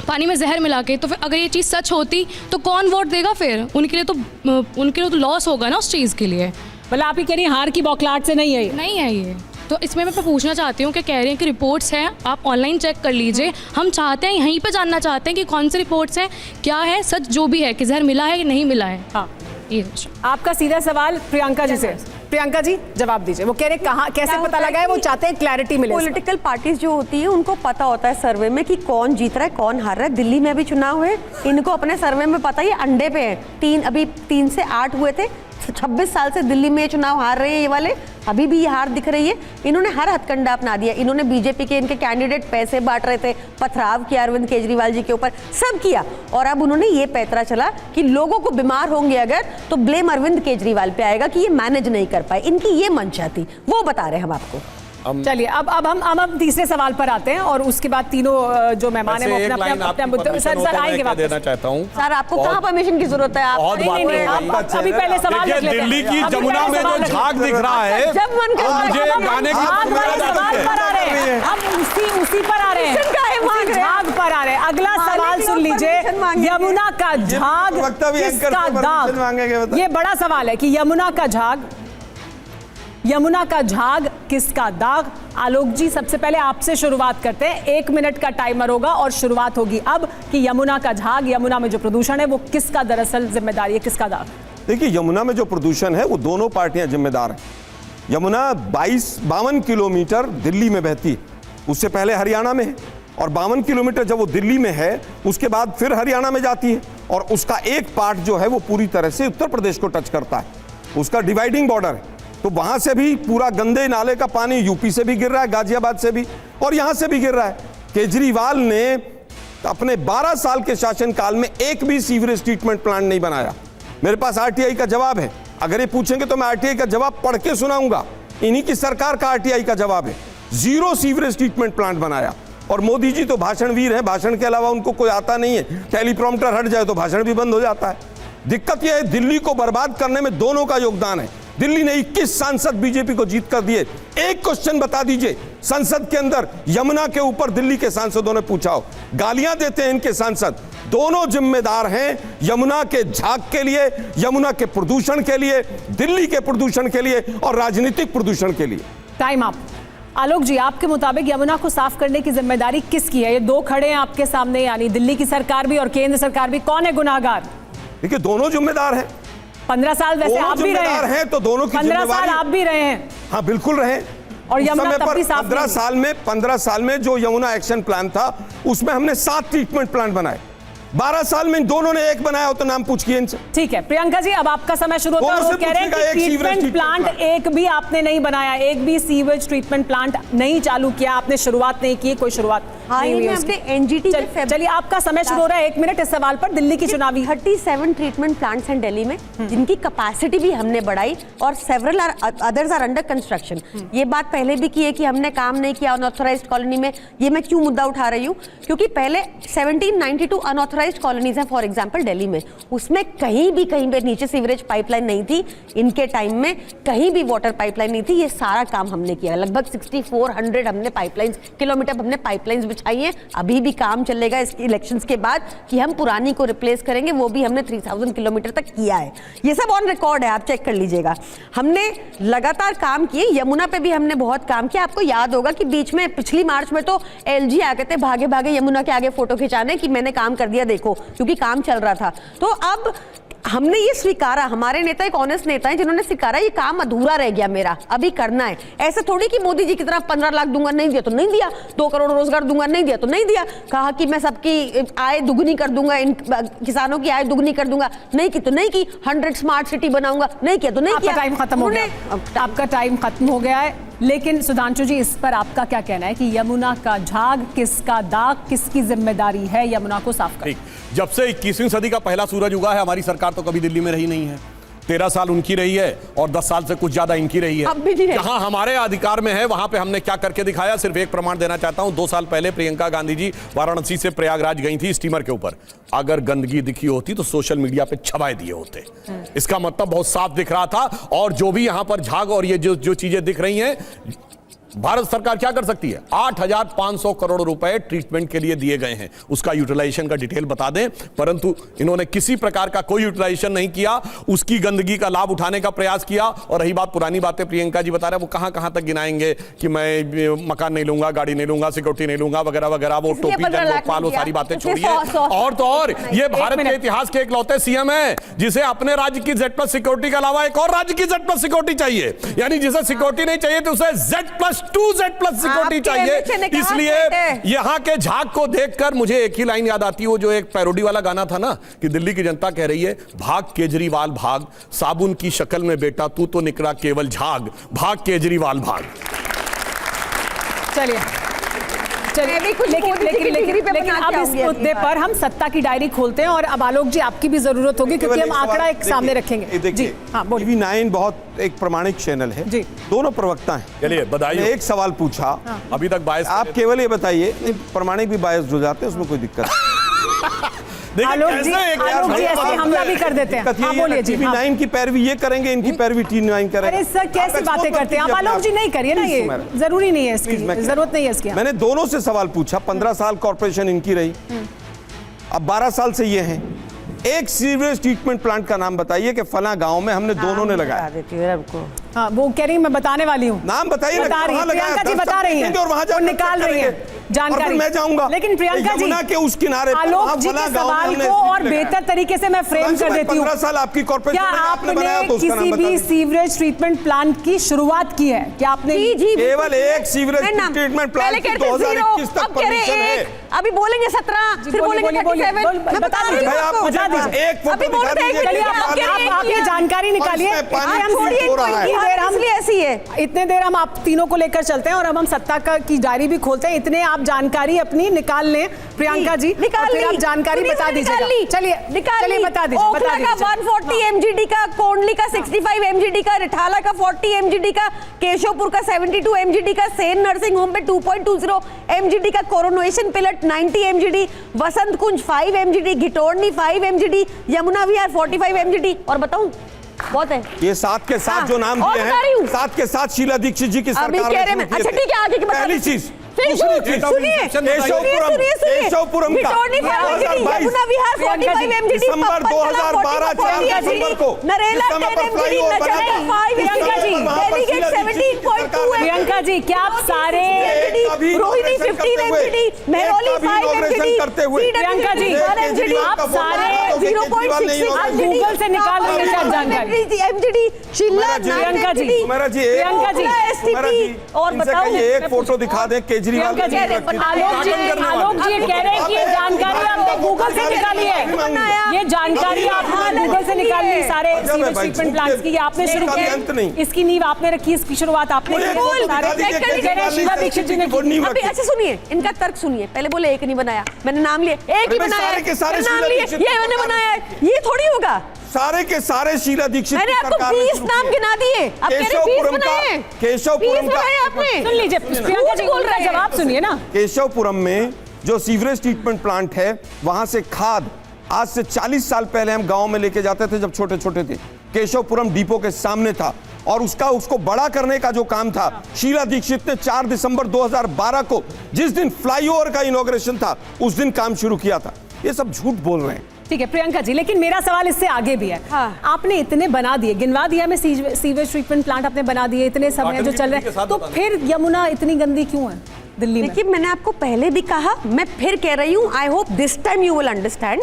पानी में जहर मिला के, तो फिर अगर ये चीज़ सच होती तो कौन वोट देगा फिर? उनके लिए तो लॉस होगा ना उस चीज़ के लिए। मतलब आप ही कह रही हैं हार की बौखलाहट से नहीं है ये? नहीं है ये। तो इसमें मैं पूछना चाहती हूँ कि कह रहे हैं कि रिपोर्ट्स हैं, आप ऑनलाइन चेक कर लीजिए। हम चाहते हैं, यहीं पे जानना चाहते हैं कि कौन सी रिपोर्ट्स हैं, क्या है सच जो भी है, कि जहर मिला है कि नहीं मिला है। हाँ। ये आपका सीधा सवाल प्रियंका जी से। प्रियंका जी जवाब दीजिए। वो कह रहे कहाँ कैसे पता लगा है, वो चाहते हैं क्लैरिटी मिले। पॉलिटिकल पार्टीज जो होती है उनको पता होता है सर्वे में कि कौन जीत रहा है कौन हार रहा है। दिल्ली में भी चुनाव है, इनको अपने सर्वे में पता ही अंडे पे है। अभी 3 से 8 हुए थे। 26 साल से दिल्ली में चुनाव हार रहे हैं ये वाले, अभी भी ये हार दिख रही है। इन्होंने हर हथकंडा अपना दिया। इन्होंने बीजेपी के इनके कैंडिडेट पैसे बांट रहे थे, पथराव किया अरविंद केजरीवाल जी के ऊपर, सब किया। और अब उन्होंने ये पैतरा चला कि लोगों को बीमार होंगे अगर तो ब्लेम अरविंद केजरीवाल पे आएगा कि ये मैनेज नहीं कर पाए। इनकी ये मंशा थी, वो बता रहे हैं हम आपको। चलिए अब हम तीसरे सवाल पर आते हैं और उसके बाद तीनों जो मेहमान हैं वो अपने मुद्दे सर आएंगे वापस। देना चाहता हूं सर आपको कहाँ परमिशन की जरूरत है? आप अभी पहले सवाल रख लेते हैं। दिल्ली की जमुना में जो झाग दिख रहा है, जब मन कर मुझे गाने की सवाल पर आ रहे हैं, हम उसी पर आ रहे हैं, झाग पर आ रहे हैं। अगला सवाल सुन लीजिए, यमुना का झाग किसका दाग? ये बड़ा सवाल है कि यमुना का झाग किसका दाग? आलोक जी सबसे पहले आपसे शुरुआत करते हैं। 1 मिनट का टाइमर होगा और शुरुआत होगी अब कि यमुना का झाग, यमुना में जो प्रदूषण है वो किसका दरअसल जिम्मेदारी है, किसका दाग? देखिए, यमुना में जो प्रदूषण है वो दोनों पार्टियां जिम्मेदार हैं। यमुना 52 किलोमीटर दिल्ली में बहती है, उससे पहले हरियाणा में है, और 52 किलोमीटर जब वो दिल्ली में है उसके बाद फिर हरियाणा में जाती है, और उसका एक पार्ट जो है वो पूरी तरह से उत्तर प्रदेश को टच करता है, उसका डिवाइडिंग बॉर्डर है। तो वहां से भी पूरा गंदे नाले का पानी यूपी से भी गिर रहा है, गाजियाबाद से भी, और यहां से भी गिर रहा है। केजरीवाल ने अपने 12 साल के शासनकाल में एक भी सीवरेज ट्रीटमेंट प्लांट नहीं बनाया। मेरे पास आरटीआई का जवाब है, अगर ये पूछेंगे तो मैं आरटीआई का जवाब पढ़ के सुनाऊंगा। इन्हीं की सरकार का आरटीआई का जवाब है, 0 सीवरेज ट्रीटमेंट प्लांट बनाया। और मोदी जी तो भाषणवीर हैं, भाषण के अलावा उनको कोई आता नहीं है। टेलीप्रॉम्प्टर हट जाए तो भाषण भी बंद हो जाता है। दिक्कत यह है, दिल्ली को बर्बाद करने में दोनों का योगदान है। दिल्ली ने 21 सांसद बीजेपी को जीत कर दिए। एक क्वेश्चन बता दीजिए, संसद के अंदर यमुना के ऊपर दिल्ली के सांसदों ने पूछा हो। गालियां देते हैं इनके सांसद। दोनों जिम्मेदार हैं यमुना के झाग के लिए, यमुना के प्रदूषण के लिए, दिल्ली के प्रदूषण के लिए और राजनीतिक प्रदूषण के लिए। Time up. आलोक जी, आपके मुताबिक यमुना को साफ करने की जिम्मेदारी किसकी है? ये दो खड़े हैं आपके सामने, यानी दिल्ली की सरकार भी और केंद्र सरकार भी। कौन है गुनाहगार? देखिए, दोनों जिम्मेदार हैं। 15 साल वैसे आप भी रहे हैं, तो दोनों की 15 साल आप भी रहे हैं। हाँ, बिल्कुल रहे। और यमुना तब भी साफ 15 साल में जो यमुना एक्शन प्लान था उसमें हमने 7 ट्रीटमेंट प्लांट बनाए। 12 साल में इन दोनों ने एक बनाया हो तो नाम पूछिए इनसे। ठीक है प्रियंका जी, अब आपका समय शुरू होता है। वो कह रहे हैं कि ट्रीटमेंट प्लांट एक भी आपने नहीं बनाया, एक भी सीवेज ट्रीटमेंट प्लांट नहीं चालू किया आपने, शुरुआत नहीं की, कोई शुरुआत नहीं हुई उसकी। चलिए आपका समय शुरू हो रहा है, 1 मिनट इस सवाल पर। दिल्ली की चुनावी 37 ट्रीटमेंट प्लांट्स हैं दिल्ली में, जिनकी कैपेसिटी भी हमने बढ़ाई और several others are under construction. ये बात पहले भी की है कि हमने काम नहीं किया अनऑथराइज्ड कॉलोनी में। ये मैं क्यों मुद्दा उठा रही हूँ, क्योंकि पहले 1792 अनऑथराइज्ड कॉलोनीज हैं फॉर एग्जांपल दिल्ली में, उसमें कहीं पे नीचे सीवरेज पाइपलाइन नहीं थी। इनके टाइम में कहीं भी वाटर पाइपलाइन नहीं थी। ये सारा काम हमने किया, लगभग 6400 हमने पाइपलाइंस किलोमीटर हमने पाइपलाइंस बिछाई है। अभी भी काम चलेगा इसके इलेक्शंस के बाद कि हम पुरानी को रिप्लेस करेंगे, वो भी हमने 3000 किलोमीटर तक किया है। ये सब ऑन रिकॉर्ड है, आप चेक कर लीजिएगा। हमने लगातार काम किए, यमुना पे भी हमने बहुत काम किया। आपको याद होगा कि बीच में पिछली मार्च में तो एलजी आ गए थे भागे भागे यमुना के आगे फोटो खिंचाने कि मैंने काम कर दिया देखो, क्योंकि काम चल रहा था। तो अब हमने ये स्वीकारा, हमारे नेता एक ऑनेस्ट नेता है जिन्होंने स्वीकारा ये काम अधूरा रह गया मेरा, अभी करना है। ऐसे थोड़ी कि मोदी जी की तरफ 15 लाख दूंगा, नहीं दिया तो नहीं दिया, 2 करोड़ रोजगार दूंगा, नहीं दिया तो नहीं दिया, कहा कि मैं सबकी आय दुगनी कर दूंगा, इन किसानों की आय दुगनी कर दूंगा, नहीं की तो नहीं की, 100 स्मार्ट सिटी बनाऊंगा, नहीं किया तो नहीं किया। टाइम खत्म हो गया, आपका टाइम खत्म हो गया है। लेकिन सुधांशु जी, इस पर आपका क्या कहना है कि यमुना का झाग किसका दाग, किसकी जिम्मेदारी है यमुना को साफ करना? जब से 21वीं सदी का पहला सूरज उगा है, हमारी सरकार तो कभी दिल्ली में रही नहीं है। 13 साल उनकी रही है और 10 साल से कुछ ज्यादा इनकी रही है। अब भी नहीं है। जहां हमारे अधिकार में है वहां पे हमने क्या करके दिखाया, सिर्फ एक प्रमाण देना चाहता हूं। 2 साल पहले प्रियंका गांधी जी वाराणसी से प्रयागराज गई थी स्टीमर के ऊपर। अगर गंदगी दिखी होती तो सोशल मीडिया पे छवाए दिए होते। इसका मतलब बहुत साफ दिख रहा था। और जो भी यहां पर झाग और ये जो चीजें दिख रही हैं, भारत सरकार क्या कर सकती है? 8,500 करोड़ रुपए ट्रीटमेंट के लिए दिए गए हैं, उसका यूटिलाइजेशन का डिटेल बता दें। परंतु इन्होंने किसी प्रकार का कोई यूटिलाइजेशन नहीं किया, उसकी गंदगी का लाभ उठाने का प्रयास किया। और रही बात पुरानी बातें, प्रियंका जी बता रहे हैं वो कहां कहां तक गिनाएंगे कि मैं मकान नहीं लूंगा, गाड़ी नहीं लूंगा, सिक्योरिटी नहीं लूंगा, वगैरह वगैरह। वो टोपी लोकपाल, वो सारी बातें छोड़िए। और तो और ये भारत के इतिहास के इकलौते सीएम है जिसे अपने राज्य की Z+ सिक्योरिटी के अलावा एक और राज्य की Z+ सिक्योरिटी चाहिए। यानी जिसे सिक्योरिटी नहीं चाहिए तो उसे Z+2 Z+ सिक्योरिटी चाहिए। इसलिए यहां के झाग को देखकर मुझे एक ही लाइन याद आती है, वो जो एक पैरोडी वाला गाना था ना, कि दिल्ली की जनता कह रही है भाग केजरीवाल भाग, साबुन की शक्ल में बेटा तू तो निकला केवल झाग, भाग केजरीवाल भाग। चलिए लेकिन अब इस मुद्दे पर हम सत्ता की डायरी खोलते हैं। और अब आलोक जी आपकी भी जरूरत होगी क्योंकि हम आंकड़ा एक सामने रखेंगे। जी हाँ बोलिए। TV9 बहुत एक प्रमाणिक चैनल है जी, दोनों प्रवक्ता हैं। चलिए बधाई। एक सवाल पूछा, अभी तक बायस आप केवल ये बताइए, प्रमाणिक भी बायस हो जाते हैं, उसमें कोई दिक्कत आलोक जी ऐसे हमला भी कर देते हैं। हाँ बोलिए जी। TV9 की पैरवी ये करेंगे, इनकी पैरवी TV9 करेंगे। अरे सर कैसी बातें करते हैं आप? आलोक जी नहीं करिए ना, ये जरूरी नहीं है, इसकी जरूरत नहीं है इसकी। मैंने दोनों से सवाल पूछा। 15 साल कॉर्पोरेशन इनकी रही, अब 12 साल से ये हैं। एक सीवरेज ट्रीटमेंट प्लांट का नाम बताइए कि फला गांव में हमने दोनों ने लगाया। हाँ वो कह रही मैं बताने वाली हूँ। नाम बताइए। बता रही है प्रियंका जी, बता रही है और वहां निकाल रही है जानकारी। मैं जाऊंगा लेकिन प्रियंका जी के उस किनारे आलोक जी के सवाल को और बेहतर तरीके से मैं फ्रेम कर देती हूँ। 15 साल आपकी कॉर्पोरेशन क्या आपने किसी भी सीवरेज ट्रीटमेंट प्लांट की शुरुआत की है? क्या आपने केवल एक सीवरेज ट्रीटमेंट प्लांट की 2021 तक परमिशन है? अभी बोलेंगे 17, फिर बोलेंगे 37। बता दीजिए, बता दीजिए। एक फोटो दिखा दीजिए। आप ये जानकारी निकालिए। ऐसी है, इतने देर हम आप तीनों को लेकर चलते हैं और अब हम सत्ता की डायरी भी खोलते हैं। इतने आप जानकारी अपनी निकाल लें प्रियंका जी, फिर आप जानकारी बता दीजिएगा। चलिए बता दीजिए। ओखला का 140 MGD का, कोंडली का 65 MGD का, रिठाला का 40 MGD का, केशवपुर का 72 MGD का, सेन नर्सिंग होम पे 2.20 MGD का, कोरोनेशन पिलट 90 MGD, वसंत कुंज 5 MGD, घिटोरनी 5 MGD, यमुना विहार 45 MGD। और बताऊं बहुत है ये साथ के साथ जो नाम दिए हैं, साथ के साथ शीला दीक्षित जी की सरकार ने अच्छा ठीक है, आगे की पहली चीज। सुनिए केशवपुरम का यमुना विहार 45 MGD, दिसंबर 2012 दिसंबर को नरेला 10 MGD, नजरा 5 MGD, डेलीगेट 17.2 प्रियंका जी क्या आप सारे रोहिणी 15 MGD, मेहरौली 5 MGD प्रियंका जी आप सारे 0.66 आप गूगल से निकाल रहे हैं शायद जानकारी। MGD शिल्ला प्रियंका जी और बताओ एक फोटो दिखा दे केजरीवाल। आलोक जी कह रहे हैं कि ये जानकारी आपने गूगल से निकाली है। ये जानकारी आपने गूगल से निकाली है सारे सीवेज ट्रीटमेंट प्लांट्स की। आपने शुरू किया, इसकी नींव आपने रखी, इसकी शुरुआत आपने की। शीला दीक्षित जी ने की। अच्छा सुनिए, इनका तर्क सुनिए। पहले बोले एक नहीं बनाया, मैंने नाम लिया, एक ही बनाया, नाम लिए, ये मैंने बनाया है, ये थोड़ी होगा। सारे के सारे शीला दीक्षित मैंने आपको 20 नाम गिना दिए, अब कह रहे 20 बनाए। केशवपुरम का आपने सुन लीजिए, प्रियंका जी बोल रहा है, जवाब सुनिए ना। केशवपुरम में जो सीवरेज ट्रीटमेंट प्लांट है, वहां से खाद आज से 40 साल पहले हम गांव में लेके जाते थे जब छोटे छोटे थे। केशवपुरम डिपो के सामने था और उसको बड़ा करने का जो काम था, शीला दीक्षित ने 4 दिसंबर 2012 को जिस दिन फ्लाईओवर का इनॉग्रेशन था उस दिन काम शुरू किया था। ये सब झूठ बोल रहे हैं। ठीक है प्रियंका जी, लेकिन मेरा सवाल इससे आगे भी है। हाँ। आपने इतने बना दिए, गिनवा दिया मैं, सीवेज ट्रीटमेंट प्लांट आपने बना दिए, इतने समय जो चल रहे हैं, तो फिर यमुना इतनी गंदी क्यों है दिल्ली में? देखिए मैंने आपको पहले भी कहा, मैं फिर कह रही हूँ, I hope this time you will understand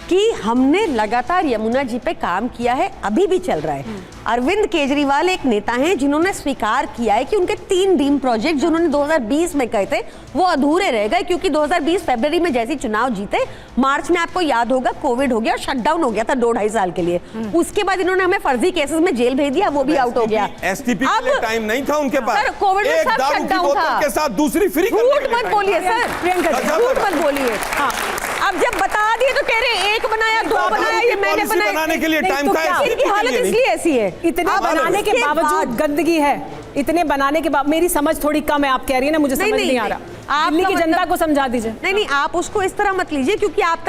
कि हमने लगातार यमुना जी पे काम किया है, अभी भी चल रहा है। अरविंद केजरीवाल एक नेता हैं जिन्होंने स्वीकार किया है कि उनके 3 ड्रीम प्रोजेक्ट जो उन्होंने 2020 में कहे थे वो अधूरे रह गए, क्योंकि 2020 फरवरी में जैसे चुनाव जीते, मार्च में आपको याद होगा कोविड हो गया और शटडाउन हो गया था 2-2.5 साल के लिए। उसके बाद इन्होंने हमें फर्जी केसेस में जेल भेज दिया, वो भी आउट हो गया। एसटीपी के लिए टाइम नहीं था उनके पास। कोविड में सब शटडाउन था के साथ दूसरी फ्री। झूठ मत बोलिए सर, झूठ मत बोलिए। अब जब बता दिए तो कह रहे 1 बनाया, 2 बनाया, ये मैंने पॉलिसी बनाई बनाने के लिए नहीं, टाइम तो का क्या? है, इनकी हालत इसलिए ऐसी है। इतने अब बनाने के इसके बावजूद बाद- गंदगी है, इतने बनाने के बाद मेरी समझ थोड़ी कम है, आप कह रही है ना, मुझे समझ नहीं आ रहा। आपका दिल्ली की जनता मतलब- को समझा दीजिए। नहीं नहीं, आप उसको इस तरह मत लीजिए, क्योंकि आप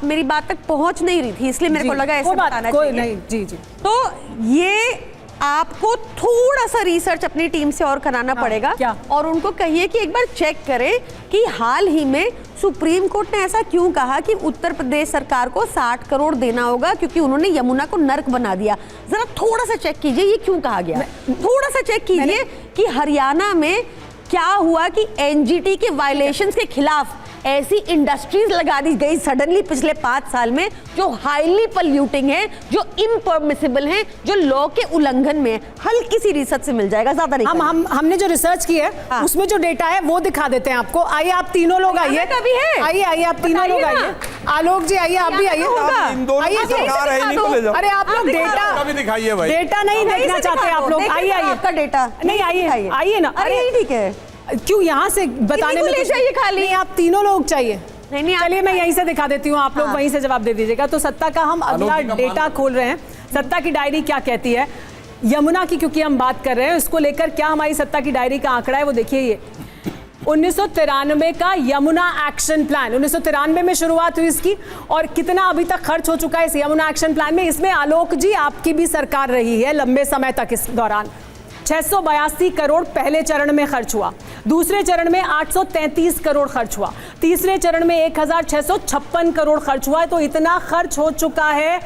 मेरी बात तक पहुंच नहीं रही थी, इसलिए मेरे को जी, लगा ऐसे कोई बात- बताना कोई चाहिए। नहीं, जी जी। तो ये आपको थोड़ा सा रिसर्च अपनी टीम से और कराना पड़ेगा, क्या? और उनको कहिए कि एक बार चेक करें कि हाल ही में सुप्रीम कोर्ट ने ऐसा क्यों कहा कि उत्तर प्रदेश सरकार को 60 करोड़ देना होगा क्योंकि उन्होंने यमुना को नर्क बना दिया। जरा थोड़ा सा चेक कीजिए ये क्यों कहा गया, थोड़ा सा चेक कीजिए कि हरियाणा में क्या हुआ कि एनजीटी के वायलेशंस के खिलाफ ऐसी इंडस्ट्रीज लगा दी गई सडनली पिछले 5 साल में जो हाईली पॉल्यूटिंग है, जो इम्परमिसिबल है, जो लॉ के उल्लंघन में है। हल्की सी रिसर्च से मिल जाएगा, ज्यादा नहीं। हमने जो रिसर्च की है हाँ। उसमें जो डेटा है वो दिखा देते हैं आपको। आइए आप तीनों लोग आइए, बताना कभी है? आइए आप तीनों लोग बताइए ना। आइए। आलोक जी आइए, आप भी आइए। होगा। इन दोनों आइए, की सरकार है, इन्हीं को ले जाओ। अरे आप लोग डेटा कभी दिखाइए भाई। डेटा नहीं वहीं देखना से चाहते दिखा आप दो। लोग। देखिए आइए ना आइए आपका डेटा नहीं, आइए दिखाइए। आइए ना। अरे यही ठीक है। क्यों यहाँ से बताने इन्हीं को में ले कुछ- जाइए खाली। नहीं, आप तीनों लोग चाहिए। नहीं, आप चलिए मैं यहीं से दिखा देती हूँ, आप लोग हाँ। वहीं से जवाब दे दीजिएगा। तो सत्ता का हम अगला आलोक जी का डेटा मान- खोल रहे हैं। सत्ता की डायरी क्या कहती है यमुना की, क्योंकि हम बात कर रहे हैं उसको लेकर, क्या हमारी सत्ता की डायरी का आंकड़ा है वो देखिए। ये 1993 का यमुना एक्शन प्लान, 1993 में शुरुआत हुई इसकी, और कितना अभी तक खर्च हो चुका है इस यमुना एक्शन प्लान में। इसमें आलोक जी आपकी भी सरकार रही है लंबे समय तक। इस दौरान 682 करोड़ पहले चरण में खर्च हुआ, दूसरे चरण में 833 करोड़ खर्च हुआ, तीसरे चरण में 1656 करोड़ खर्च हुआ है। तो इतना खर्च हो चुका है।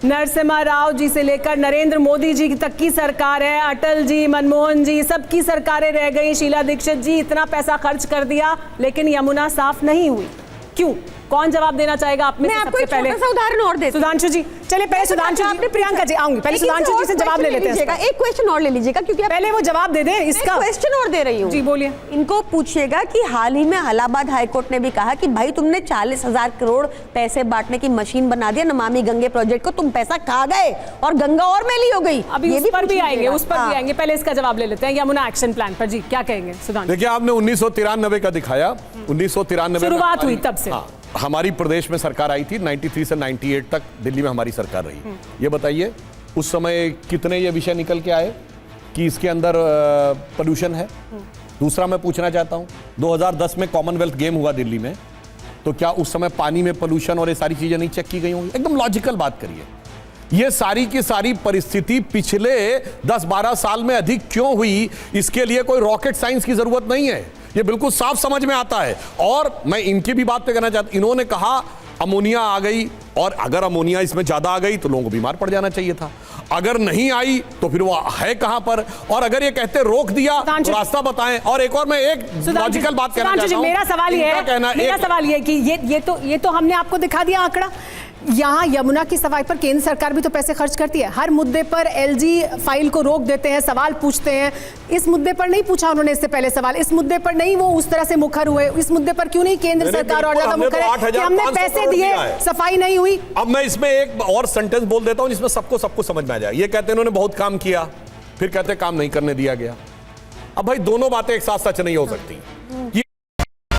नरसिम्हा राव जी से लेकर नरेंद्र मोदी जी तक की सरकार है, अटल जी, मनमोहन जी, सबकी सरकारें रह गई, शीला दीक्षित जी, इतना पैसा खर्च कर दिया लेकिन यमुना साफ नहीं हुई। क्यों? कौन जवाब देना चाहेगा आप में मैं से आपको सबसे एक पहले? छोटा सा उदाहरण और देती हूं। सुधांशु जी, चलिए पहले सुधांशु जी, प्रियंका जी आऊंगी, पहले सुधांशु जी से जवाब ले लेते हैं इसका। एक क्वेश्चन और ले लीजिएगा क्योंकि आप पहले वो जवाब दे दें इसका। क्वेश्चन और दे रही हूँ। जी बोलिए। इनको पूछिएगा कि हाल ही में इलाहाबाद हाईकोर्ट ने भी कहा कि भाई तुमने 40,000 करोड़ पैसे बांटने की मशीन बना दिया नमामि गंगे प्रोजेक्ट को, तुम पैसा खा गए और गंगा और मैली हो गई। अभी उस पर भी आएंगे, उस पर भी हाँ। आएंगे। पहले इसका जवाब ले लेते हैं यमुना एक्शन प्लान पर। जी क्या कहेंगे सुधांशु? देखिए आपने 1993 का दिखाया, 1993 शुरुआत हुई तब से। हमारी प्रदेश में सरकार आई थी, 93 से 98 तक दिल्ली में हमारी सरकार रही। ये बताइए उस समय कितने ये विषय निकल के आए कि इसके अंदर पोल्यूशन है। दूसरा मैं पूछना चाहता हूं, 2010 में कॉमनवेल्थ गेम हुआ दिल्ली में, तो क्या उस समय पानी में पोल्यूशन और ये सारी चीजें नहीं चेक की गई होंगी? एकदम लॉजिकल बात करिए। ये सारी की सारी परिस्थिति पिछले 10-12 साल में अधिक क्यों हुई, इसके लिए कोई रॉकेट साइंस की जरूरत नहीं है, ये बिल्कुल साफ समझ में आता है। और मैं इनकी भी बात पे कहना चाहता हूं, इन्होंने कहा अमोनिया आ गई, और अगर अमोनिया इसमें ज्यादा आ गई तो लोगों को बीमार पड़ जाना चाहिए था, अगर नहीं आई तो फिर वो है कहां पर, और अगर ये कहते रोक दिया तो रास्ता बताएं। और एक और मैं एक लॉजिकल बात कहना चाहता हूं, मेरा सवाल ये है, मेरा सवाल ये है कि ये तो हमने आपको दिखा दिया आंकड़ा। यहाँ यमुना की सफाई पर केंद्र सरकार भी तो पैसे खर्च करती है। हर मुद्दे पर एलजी फाइल को रोक देते हैं, सवाल पूछते हैं। इस मुद्दे पर नहीं पूछा उन्होंने इससे पहले सवाल, इस मुद्दे पर नहीं वो उस तरह से मुखर हुए, इस मुद्दे पर क्यों नहीं केंद्र सरकार और ज्यादा मुखर है कि हमने पैसे दिए, सफाई नहीं हुई। अब मैं इसमें एक और सेंटेंस बोल देता हूं जिसमें सबको समझ में आ जाए। ये कहते हैं इन्होंने बहुत काम किया, फिर कहते हैं काम नहीं करने दिया गया। अब भाई दोनों बातें एक साथ सच नहीं हो सकती। ये